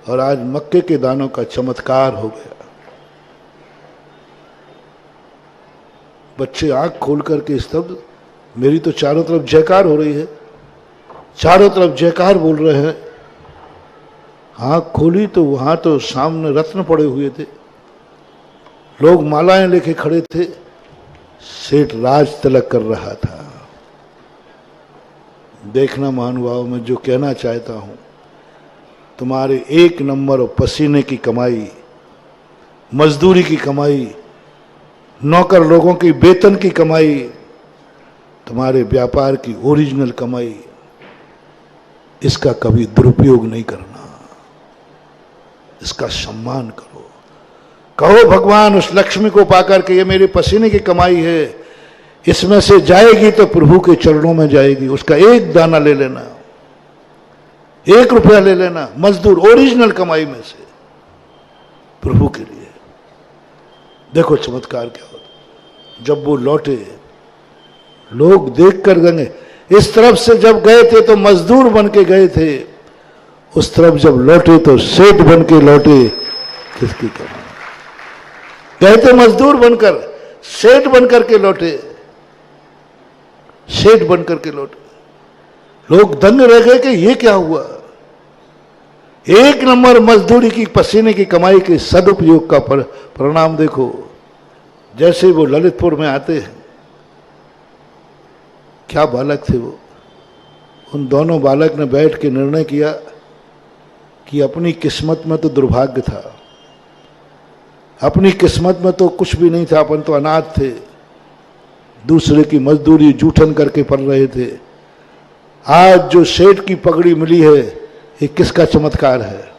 और आज मक्के के दानों का चमत्कार हो गया। बच्चे आंख खोल करके स्तब्ध। मेरी तो चारों तरफ जयकार हो रही है, चारों तरफ जयकार बोल रहे हैं। आंख खोली तो वहां तो सामने रत्न पड़े हुए थे, लोग मालाएं लेके खड़े थे। सेठ राज तिलक कर रहा था। देखना महानुभाव, मैं जो कहना चाहता हूं, तुम्हारे एक नंबर पसीने की कमाई, मजदूरी की कमाई, नौकर लोगों की वेतन की कमाई, तुम्हारे व्यापार की ओरिजिनल कमाई, इसका कभी दुरुपयोग नहीं करना, इसका सम्मान करो। कहो भगवान उस लक्ष्मी को पाकर के ये मेरे पसीने की कमाई है, इसमें से जाएगी तो प्रभु के चरणों में जाएगी, उसका एक दाना ले लेना, 1 रुपया ले लेना, मजदूर ओरिजिनल कमाई में से प्रभु के लिए। देखो चमत्कार क्या होता। जब वो लौटे, लोग देख कर गए। इस तरफ से जब गए थे तो मजदूर बन के गए थे, उस तरफ जब लौटे तो सेठ बन के लौटे। किसकी कमाई? गए थे मजदूर बनकर, सेठ बनकर के लौटे, सेठ बनकर के लौटे। लोग दंग रह गए कि ये क्या हुआ। एक नंबर मजदूरी की, पसीने की कमाई के सदुपयोग का परिणाम देखो। जैसे वो ललितपुर में आते हैं, क्या बालक थे वो। उन दोनों बालक ने बैठ के निर्णय किया कि अपनी किस्मत में तो दुर्भाग्य था, अपनी किस्मत में तो कुछ भी नहीं था, अपन तो अनाथ थे, दूसरे की मजदूरी जूठन करके पढ़ रहे थे। आज जो सेठ की पगड़ी मिली है, ये किसका चमत्कार है?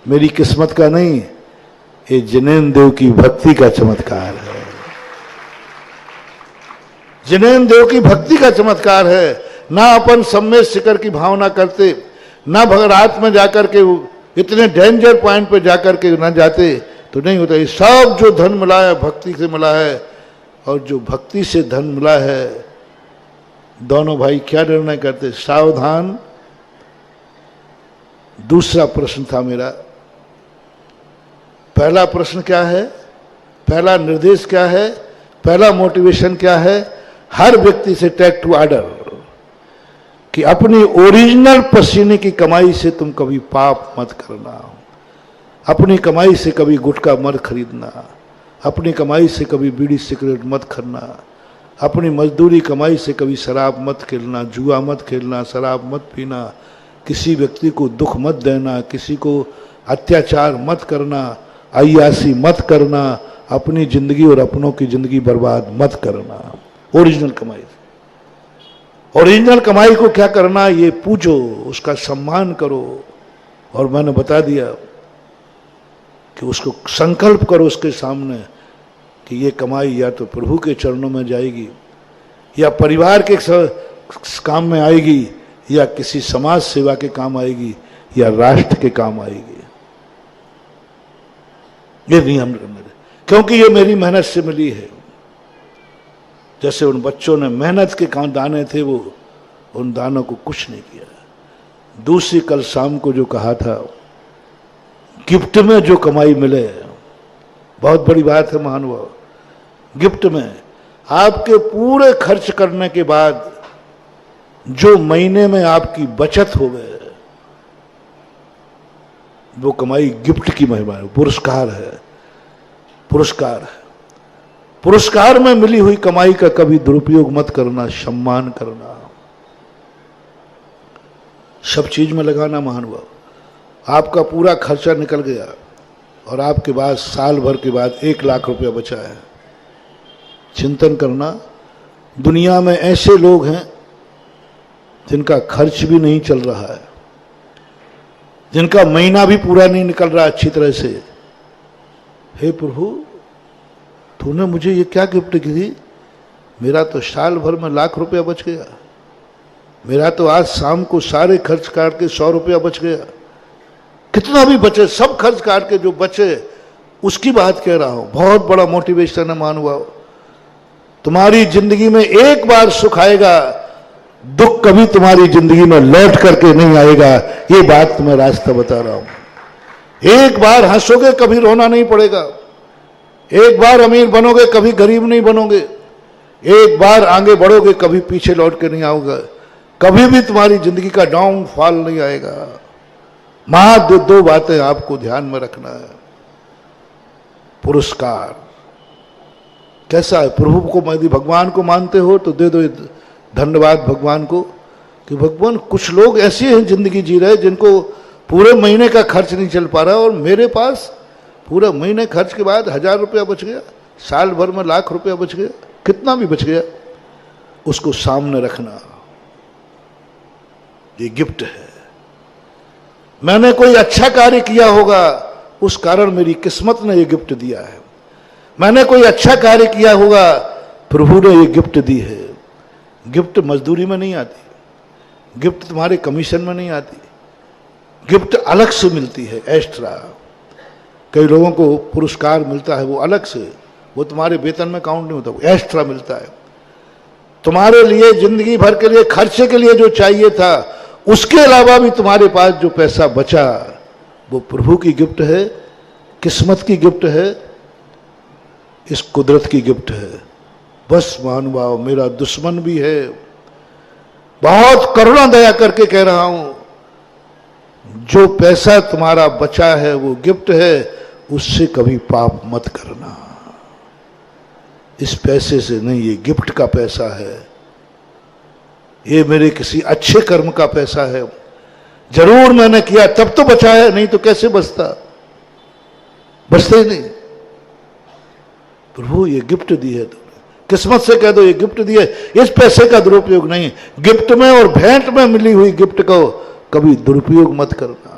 मेरी किस्मत का नहीं, ये जिनेन्द्र देव की भक्ति का चमत्कार है। जिनेन्द्र देव की भक्ति का चमत्कार है। ना अपन सम्मेद शिखर की भावना करते, ना रात में जाकर के इतने डेंजर पॉइंट पे जाकर के ना जाते तो नहीं होता। ये सब जो धन मिला है भक्ति से मिला है, और जो भक्ति से धन मिला है, दोनों भाई क्या निर्णय करते? सावधान। दूसरा प्रश्न था मेरा। पहला प्रश्न क्या है? पहला निर्देश क्या है? पहला मोटिवेशन क्या है? हर व्यक्ति से टेक टू ऑर्डर कि अपनी ओरिजिनल पसीने की कमाई से तुम कभी पाप मत करना। अपनी कमाई से कभी गुटखा मत खरीदना, अपनी कमाई से कभी बीड़ी सिगरेट मत करना, अपनी मजदूरी कमाई से कभी शराब मत खेलना, जुआ मत खेलना, शराब मत पीना, किसी व्यक्ति को दुख मत देना, किसी को अत्याचार मत करना, अय्यासी मत करना, अपनी जिंदगी और अपनों की जिंदगी बर्बाद मत करना। ओरिजिनल कमाई, ओरिजिनल कमाई को क्या करना? ये पूछो, उसका सम्मान करो। और मैंने बता दिया कि उसको संकल्प करो उसके सामने कि ये कमाई या तो प्रभु के चरणों में जाएगी, या परिवार के काम में आएगी, या किसी समाज सेवा के काम आएगी, या राष्ट्र के काम आएगी। ये नियम करना, क्योंकि ये मेरी मेहनत से मिली है। जैसे उन बच्चों ने मेहनत के काम दाने थे, वो उन दानों को कुछ नहीं किया। दूसरी कल शाम को जो कहा था, गिफ्ट में जो कमाई मिले, बहुत बड़ी बात है महानुभाव। गिफ्ट में आपके पूरे खर्च करने के बाद जो महीने में आपकी बचत हो गए, वो कमाई गिफ्ट की महिमा है, पुरस्कार है। पुरस्कार है। पुरस्कार में मिली हुई कमाई का कभी दुरुपयोग मत करना, सम्मान करना, सब चीज में लगाना। महानुभाव, आपका पूरा खर्चा निकल गया और आपके पास साल भर के बाद 1 लाख रुपया बचा है। चिंतन करना, दुनिया में ऐसे लोग हैं जिनका खर्च भी नहीं चल रहा है, जिनका महीना भी पूरा नहीं निकल रहा अच्छी तरह से। हे प्रभु, तूने मुझे ये क्या गिफ्ट की थी? मेरा तो साल भर में 1 लाख रुपया बच गया। मेरा तो आज शाम को सारे खर्च काट के 100 रुपया बच गया। कितना भी बचे, सब खर्च काट के जो बचे, उसकी बात कह रहा हूं। बहुत बड़ा मोटिवेशन है महानुभाव। तुम्हारी जिंदगी में एक बार सुख आएगा, दुख कभी तुम्हारी जिंदगी में लौट करके नहीं आएगा। ये बात तुम्हें रास्ता बता रहा हूं। एक बार हंसोगे, कभी रोना नहीं पड़ेगा। एक बार अमीर बनोगे, कभी गरीब नहीं बनोगे। एक बार आगे बढ़ोगे, कभी पीछे लौट के नहीं आओगे। कभी भी तुम्हारी जिंदगी का डाउनफॉल नहीं आएगा। दो बातें आपको ध्यान में रखना है। पुरस्कार कैसा है? प्रभु को, यदि भगवान को मानते हो तो दे दो धन्यवाद भगवान को कि भगवान, कुछ लोग ऐसे हैं जिंदगी जी रहे जिनको पूरे महीने का खर्च नहीं चल पा रहा, और मेरे पास पूरे महीने खर्च के बाद 1000 रुपया बच गया, साल भर में 1 लाख रुपया बच गया। कितना भी बच गया, उसको सामने रखना। ये गिफ्ट है। मैंने कोई अच्छा कार्य किया होगा, उस कारण मेरी किस्मत ने ये गिफ्ट दिया है। मैंने कोई अच्छा कार्य किया होगा, प्रभु ने ये गिफ्ट दी है। गिफ्ट मजदूरी में नहीं आती, गिफ्ट तुम्हारे कमीशन में नहीं आती, गिफ्ट अलग से मिलती है, एक्स्ट्रा। कई लोगों को पुरस्कार मिलता है वो अलग से, वो तुम्हारे वेतन में काउंट नहीं होता, वो एक्स्ट्रा मिलता है। तुम्हारे लिए जिंदगी भर के लिए खर्चे के लिए जो चाहिए था, उसके अलावा भी तुम्हारे पास जो पैसा बचा, वो प्रभु की गिफ्ट है, किस्मत की गिफ्ट है, इस कुदरत की गिफ्ट है। बस महानुभाव, मेरा दुश्मन भी है, बहुत करुणा दया करके कह रहा हूं, जो पैसा तुम्हारा बचा है वो गिफ्ट है, उससे कभी पाप मत करना। इस पैसे से नहीं, ये गिफ्ट का पैसा है, ये मेरे किसी अच्छे कर्म का पैसा है। जरूर मैंने किया तब तो बचा है, नहीं तो कैसे बचता? बचता ही नहीं। प्रभु ये गिफ्ट दी है तुमने, किस्मत से कह दो ये गिफ्ट दिए, इस पैसे का दुरुपयोग नहीं। गिफ्ट में और भेंट में मिली हुई गिफ्ट को कभी दुरुपयोग मत करना।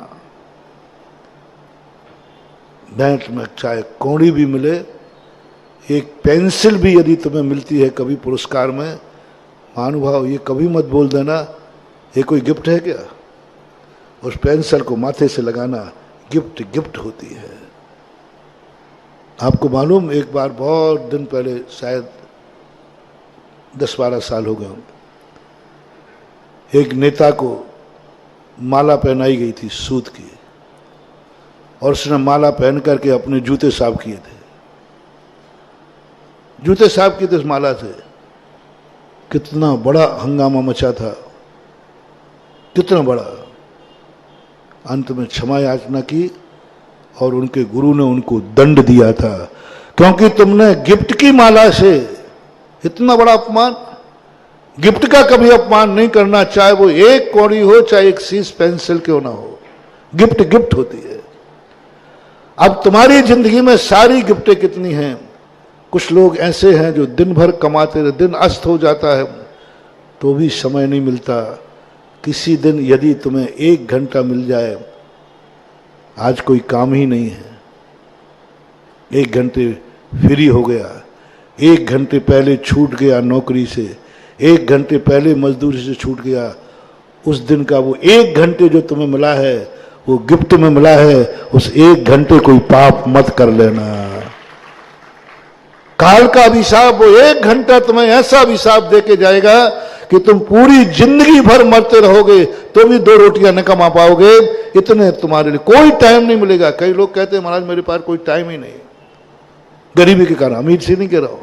भेंट में चाहे कौड़ी भी मिले, एक पेंसिल भी यदि तुम्हें मिलती है कभी पुरस्कार में, महानुभाव ये कभी मत बोल देना ये कोई गिफ्ट है क्या। उस पेंसिल को माथे से लगाना गिफ्ट गिफ्ट होती है। आपको मालूम, एक बार बहुत दिन पहले, शायद 10-12 साल हो गए होंगे, एक नेता को माला पहनाई गई थी सूत की, और उसने माला पहन करके अपने जूते साफ किए थे। जूते साफ किए थे उस माला से। कितना बड़ा हंगामा मचा था, कितना बड़ा। अंत में क्षमा याचना की और उनके गुरु ने उनको दंड दिया था, क्योंकि तुमने गिफ्ट की माला से इतना बड़ा अपमान। गिफ्ट का कभी अपमान नहीं करना, चाहे वो एक कौड़ी हो, चाहे एक सीस पेंसिल क्यों ना हो। गिफ्ट गिफ्ट होती है। अब तुम्हारी जिंदगी में सारी गिफ्टें कितनी हैं। कुछ लोग ऐसे हैं जो दिन भर कमाते रहे, दिन अस्त हो जाता है तो भी समय नहीं मिलता। किसी दिन यदि तुम्हें 1 घंटा मिल जाए, आज कोई काम ही नहीं है, 1 घंटे फ्री हो गया, 1 घंटे पहले छूट गया नौकरी से, 1 घंटे पहले मजदूरी से छूट गया, उस दिन का वो 1 घंटे जो तुम्हें मिला है, वो गिफ्ट में मिला है, उस 1 घंटे कोई पाप मत कर लेना। काल का अभिशाप, वो 1 घंटा तुम्हें ऐसा अभिशाप देके जाएगा कि तुम पूरी जिंदगी भर मरते रहोगे तो भी 2 रोटियां न कमा पाओगे। इतने तुम्हारे लिए कोई टाइम नहीं मिलेगा। कई लोग कहते हैं महाराज मेरे पास कोई टाइम ही नहीं, गरीबी के कारण। अमीर से नहीं कह रहा हूं,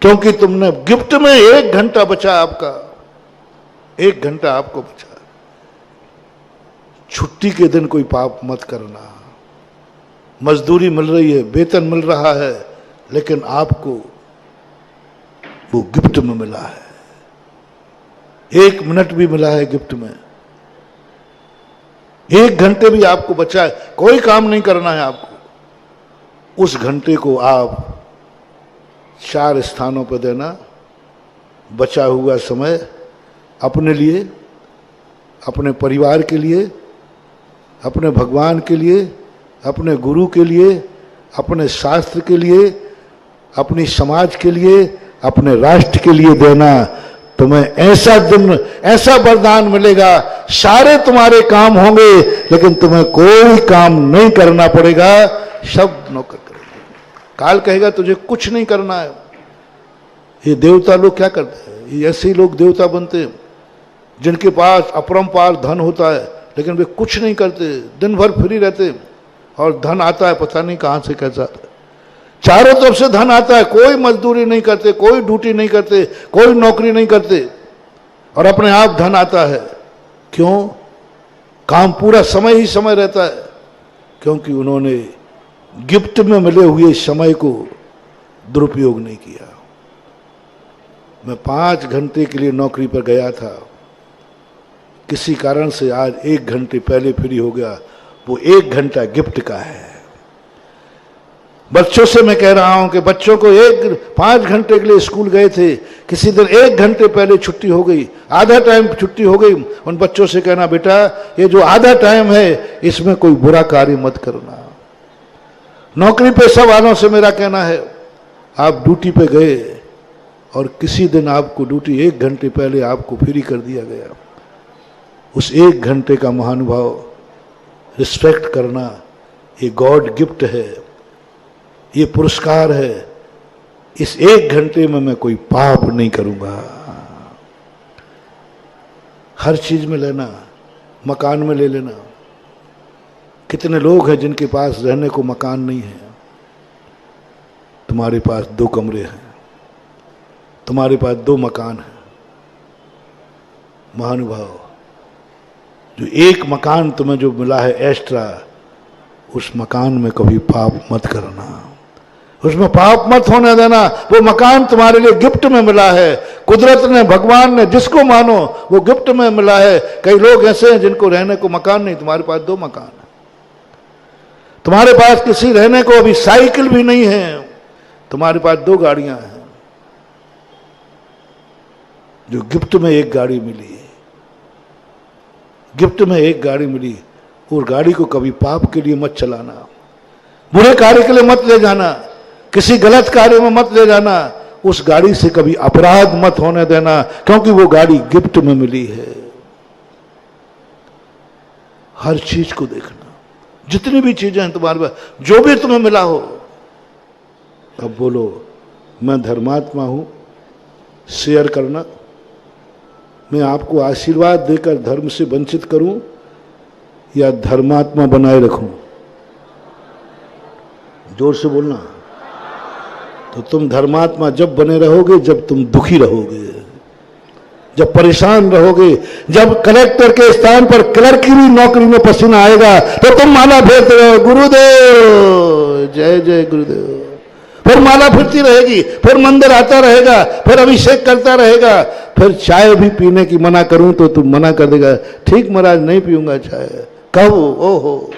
क्योंकि तुमने गिफ्ट में 1 घंटा बचा, आपका 1 घंटा आपको बचा। छुट्टी के दिन कोई पाप मत करना। मजदूरी मिल रही है, वेतन मिल रहा है, लेकिन आपको वो गिफ्ट में मिला है। 1 मिनट भी मिला है गिफ्ट में, 1 घंटे भी आपको बचा है, कोई काम नहीं करना है आपको। उस घंटे को आप 4 स्थानों पर देना। बचा हुआ समय अपने लिए, अपने परिवार के लिए, अपने भगवान के लिए, अपने गुरु के लिए, अपने शास्त्र के लिए, अपनी समाज के लिए, अपने राष्ट्र के लिए देना। तुम्हें ऐसा दिन, ऐसा वरदान मिलेगा, सारे तुम्हारे काम होंगे लेकिन तुम्हें कोई काम नहीं करना पड़ेगा, सब नौकर करेंगे। काल कहेगा तुझे कुछ नहीं करना है। ये देवता लोग क्या करते हैं, ये ऐसे ही लोग देवता बनते हैं जिनके पास अपरंपार धन होता है, लेकिन वे कुछ नहीं करते, दिन भर फ्री रहते, और धन आता है पता नहीं कहां से कैसा आता है। चारों तरफ से धन आता है, कोई मजदूरी नहीं करते, कोई ड्यूटी नहीं करते, कोई नौकरी नहीं करते, और अपने आप धन आता है। क्यों? काम पूरा समय ही समय रहता है, क्योंकि उन्होंने गिफ्ट में मिले हुए समय को दुरुपयोग नहीं किया। मैं 5 घंटे के लिए नौकरी पर गया था, किसी कारण से आज 1 घंटे पहले फ्री हो गया। वो 1 घंटा गिफ्ट का है। बच्चों से मैं कह रहा हूं कि बच्चों को 5 घंटे के लिए स्कूल गए थे, किसी दिन 1 घंटे पहले छुट्टी हो गई, आधा टाइम छुट्टी हो गई, उन बच्चों से कहना बेटा ये जो आधा टाइम है इसमें कोई बुरा कार्य मत करना। नौकरी पेशा वालों से मेरा कहना है, आप ड्यूटी पे गए और किसी दिन आपको ड्यूटी 1 घंटे पहले आपको फ्री कर दिया गया, उस 1 घंटे का महानुभाव रिस्पेक्ट करना, ये गॉड गिफ्ट है, ये पुरस्कार है। इस 1 घंटे में मैं कोई पाप नहीं करूंगा। हर चीज में लेना, मकान में ले लेना। कितने लोग हैं जिनके पास रहने को मकान नहीं है। तुम्हारे पास 2 कमरे हैं, तुम्हारे पास 2 मकान हैं। महानुभाव, जो 1 मकान तुम्हें जो मिला है एक्स्ट्रा, उस मकान में कभी पाप मत करना, उसमें पाप मत होने देना। वो मकान तुम्हारे लिए गिफ्ट में मिला है। कुदरत ने, भगवान ने, जिसको मानो वो गिफ्ट में मिला है। कई लोग ऐसे हैं जिनको रहने को मकान नहीं, तुम्हारे पास 2 मकान है। तुम्हारे पास किसी रहने को अभी साइकिल भी नहीं है, तुम्हारे पास 2 गाड़ियां हैं। जो गिफ्ट में एक गाड़ी मिली, गिफ्ट में एक गाड़ी मिली, और गाड़ी को कभी पाप के लिए मत चलाना, बुरे कार्य के लिए मत ले जाना, किसी गलत कार्य में मत ले जाना, उस गाड़ी से कभी अपराध मत होने देना, क्योंकि वो गाड़ी गिफ्ट में मिली है। हर चीज को देखना, जितनी भी चीजें हैं तुम्हारे पास, जो भी तुम्हें मिला हो, अब बोलो मैं धर्मात्मा हूं, शेयर करना। मैं आपको आशीर्वाद देकर धर्म से वंचित करूं या धर्मात्मा बनाए रखूं? जोर से बोलना। तो तुम धर्मात्मा जब बने रहोगे जब तुम दुखी रहोगे, जब परेशान रहोगे, जब कलेक्टर के स्थान पर क्लर्क की भी नौकरी में पसीना आएगा तो तुम माला फेरते रहो, गुरुदेव जय जय गुरुदेव। फिर माला फिरती रहेगी, फिर मंदिर आता रहेगा, फिर अभिषेक करता रहेगा, फिर चाय भी पीने की मना करूं तो तुम मना कर देगा, ठीक महाराज नहीं पीऊंगा चाय। कहो ओहो,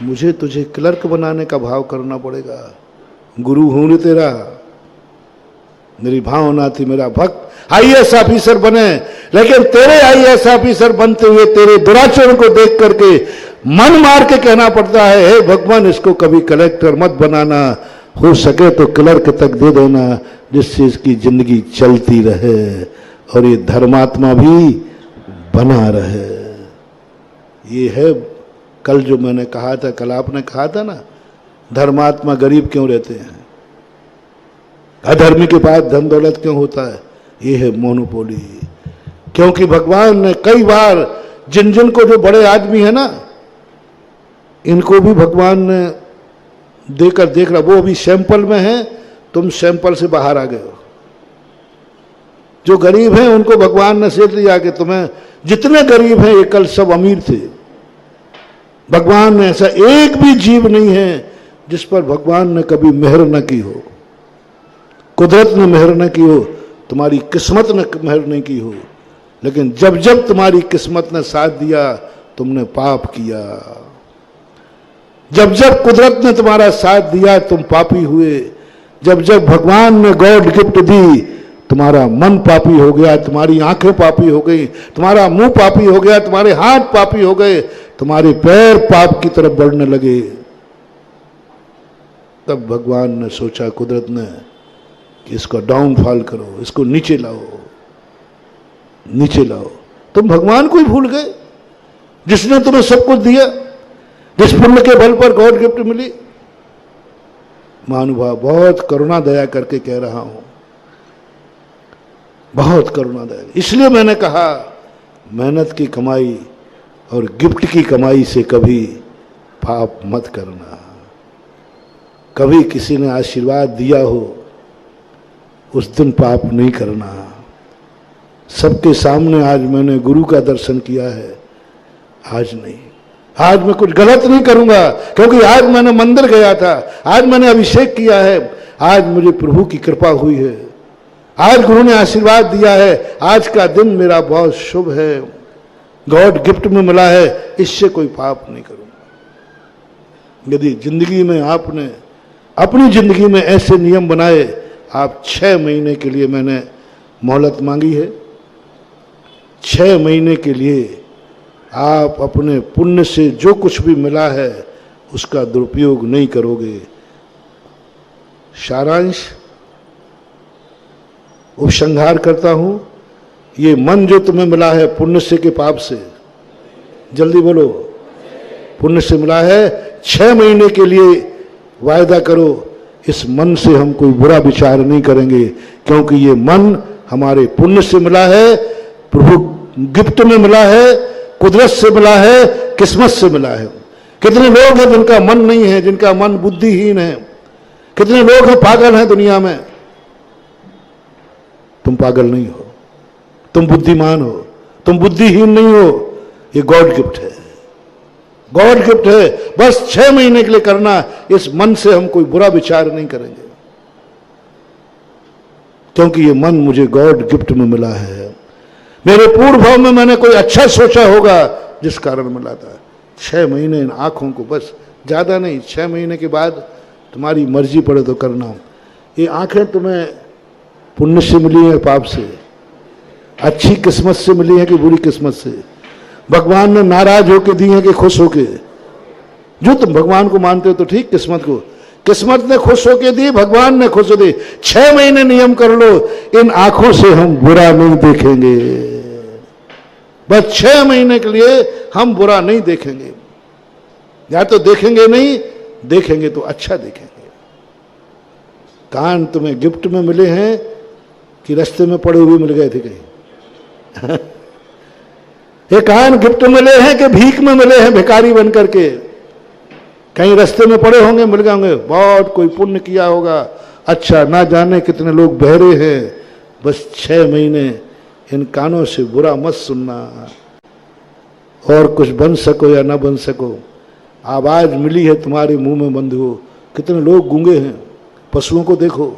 मुझे तुझे क्लर्क बनाने का भाव करना पड़ेगा। गुरु हूं रे तेरा, मेरी भावना थी मेरा भक्त आईएएस ऑफिसर बने, लेकिन तेरे आईएएस ऑफिसर बनते हुए तेरे दुराचरण को देख करके मन मार के कहना पड़ता है, हे भगवान इसको कभी कलेक्टर मत बनाना, हो सके तो क्लर्क तक दे देना, जिससे इसकी जिंदगी चलती रहे और ये धर्मात्मा भी बना रहे। ये है कल जो मैंने कहा था, कल आपने कहा था ना, धर्मात्मा गरीब क्यों रहते हैं, अधर्मी के पास धन दौलत क्यों होता है? ये है मोनोपोली। क्योंकि भगवान ने कई बार जिन जिन को, जो बड़े आदमी है ना, इनको भी भगवान ने देकर देख रहा, वो अभी सैंपल में है, तुम सैंपल से बाहर आ गए हो। जो गरीब हैं उनको भगवान ने सीख लिया कि तुम्हें, जितने गरीब हैं ये कल सब अमीर थे। भगवान ने, ऐसा एक भी जीव नहीं है जिस पर भगवान ने कभी मेहर न की हो, कुदरत ने मेहर न की हो, तुम्हारी किस्मत ने मेहर नहीं की हो। लेकिन जब जब तुम्हारी किस्मत ने साथ दिया तुमने पाप किया, जब जब कुदरत ने तुम्हारा साथ दिया तुम पापी हुए, जब जब भगवान ने गॉड गिफ्ट दी तुम्हारा मन पापी हो गया, तुम्हारी आंखें पापी हो गई, तुम्हारा मुंह पापी हो गया, तुम्हारे हाथ पापी हो गए, तुम्हारे पैर पाप की तरफ बढ़ने लगे। तब भगवान ने सोचा, कुदरत ने, कि इसको डाउनफॉल करो, इसको नीचे लाओ, नीचे लाओ। तुम भगवान को ही भूल गए जिसने तुम्हें सब कुछ दिया, जिस पुण्य के बल पर गॉड गिफ्ट मिली। महानुभाव, बहुत करुणा दया करके कह रहा हूं, बहुत करुणा दया। इसलिए मैंने कहा मेहनत की कमाई और गिफ्ट की कमाई से कभी पाप मत करना। कभी किसी ने आशीर्वाद दिया हो उस दिन पाप नहीं करना। सबके सामने आज मैंने गुरु का दर्शन किया है, आज नहीं, आज मैं कुछ गलत नहीं करूंगा, क्योंकि आज मैंने मंदिर गया था, आज मैंने अभिषेक किया है, आज मुझे प्रभु की कृपा हुई है, आज गुरु ने आशीर्वाद दिया है, आज का दिन मेरा बहुत शुभ है, गॉड गिफ्ट में मिला है, इससे कोई पाप नहीं करूंगा। यदि जिंदगी में आपने अपनी जिंदगी में ऐसे नियम बनाए, आप 6 महीने के लिए मैंने मोहलत मांगी है, 6 महीने के लिए आप अपने पुण्य से जो कुछ भी मिला है उसका दुरुपयोग नहीं करोगे। सारांश उपसंहार करता हूं, ये मन जो तुम्हें मिला है पुण्य से के पाप से, जल्दी बोलो, पुण्य से मिला है, 6 महीने के लिए वायदा करो इस मन से हम कोई बुरा विचार नहीं करेंगे, क्योंकि ये मन हमारे पुण्य से मिला है, प्रभु गिफ्ट में मिला है, कुदरत से मिला है, किस्मत से मिला है। कितने लोग हैं जिनका मन नहीं है, जिनका मन बुद्धिहीन है, कितने लोग हैं पागल हैं दुनिया में। तुम पागल नहीं हो, तुम बुद्धिमान हो, तुम बुद्धिहीन नहीं हो, ये गॉड गिफ्ट है, गॉड गिफ्ट है। बस 6 महीने के लिए करना, इस मन से हम कोई बुरा विचार नहीं करेंगे, क्योंकि ये मन मुझे गॉड गिफ्ट में मिला है। मेरे पूर्व भाव में मैंने कोई अच्छा सोचा होगा जिस कारण मिला था। 6 महीने इन आंखों को, बस ज्यादा नहीं, 6 महीने के बाद तुम्हारी मर्जी पड़े तो करना। ये आंखें तुम्हें पुण्य से मिली है पाप से? अच्छी किस्मत से मिली है कि बुरी किस्मत से? भगवान ने नाराज होके दी है कि खुश होके? जो तुम भगवान को मानते हो तो ठीक, किस्मत ने खुश होके दी, भगवान ने खुश हो दी। 6 महीने नियम कर लो, इन आंखों से हम बुरा नहीं देखेंगे। बस 6 महीने के लिए हम बुरा नहीं देखेंगे। या तो देखेंगे नहीं, देखेंगे तो अच्छा देखेंगे। कान तुम्हें गिफ्ट में मिले हैं कि रास्ते में पड़े हुए मिल गए थे कहीं? ये कान गिफ्ट मिले हैं कि भीख में मिले हैं, भिखारी बन करके? कहीं रास्ते में पड़े होंगे, मिल गए होंगे, बहुत कोई पुण्य किया होगा। अच्छा, ना जाने कितने लोग बहरे हैं। बस 6 महीने इन कानों से बुरा मत सुनना। और कुछ बन सको या ना बन सको, आवाज मिली है तुम्हारे मुंह में बंधु। कितने लोग गूंगे हैं? पशुओं को देखो,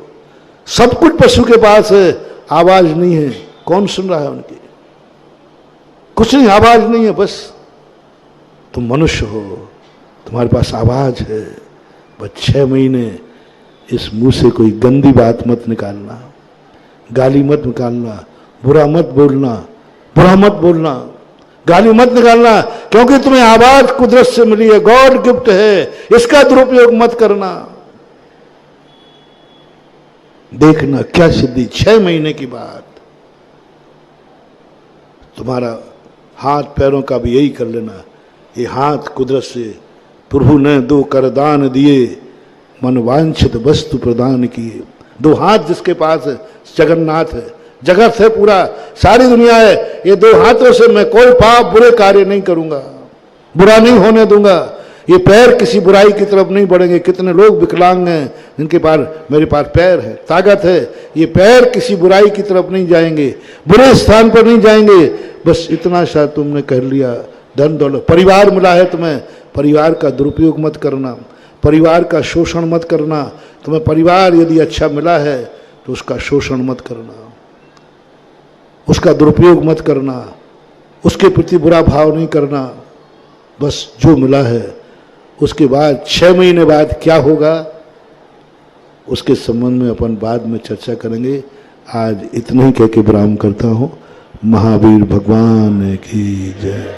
सब कुछ पशु के पास है, आवाज नहीं है। कौन सुन रहा है उनकी? कुछ नहीं, आवाज नहीं है। बस तुम मनुष्य हो, तुम्हारे पास आवाज है। बस 6 महीने इस मुंह से कोई गंदी बात मत निकालना, गाली मत निकालना, बुरा मत बोलना, गाली मत निकालना, क्योंकि तुम्हें आवाज कुदरत से मिली है, गॉड गिफ्ट है। इसका दुरुपयोग मत करना। देखना क्या सिद्धि 6 महीने की बात। तुम्हारा हाथ पैरों का भी यही कर लेना। ये हाथ कुदरत से प्रभु ने 2 करदान दिए, मनवांछित वस्तु प्रदान किए। 2 हाथ जिसके पास है, जगन्नाथ है, जगत है पूरा, सारी दुनिया है। ये 2 हाथों से मैं कोई पाप बुरे कार्य नहीं करूंगा, बुरा नहीं होने दूंगा। ये पैर किसी बुराई की तरफ नहीं बढ़ेंगे। कितने लोग विकलांग हैं जिनके पास, मेरे पास पैर है, ताकत है, ये पैर किसी बुराई की तरफ नहीं जाएंगे, बुरे स्थान पर नहीं जाएंगे। बस इतना सा तुमने कर लिया। धन दौलत, परिवार मिला है तुम्हें, परिवार का दुरुपयोग मत करना, परिवार का शोषण मत करना। तुम्हें परिवार यदि अच्छा मिला है तो उसका शोषण मत करना, उसका दुरुपयोग मत करना, उसके प्रति बुरा भाव नहीं करना। बस जो मिला है, उसके बाद 6 महीने बाद क्या होगा उसके संबंध में अपन बाद में चर्चा करेंगे। आज इतना ही कह के विराम करता हूँ। महावीर भगवान की जय।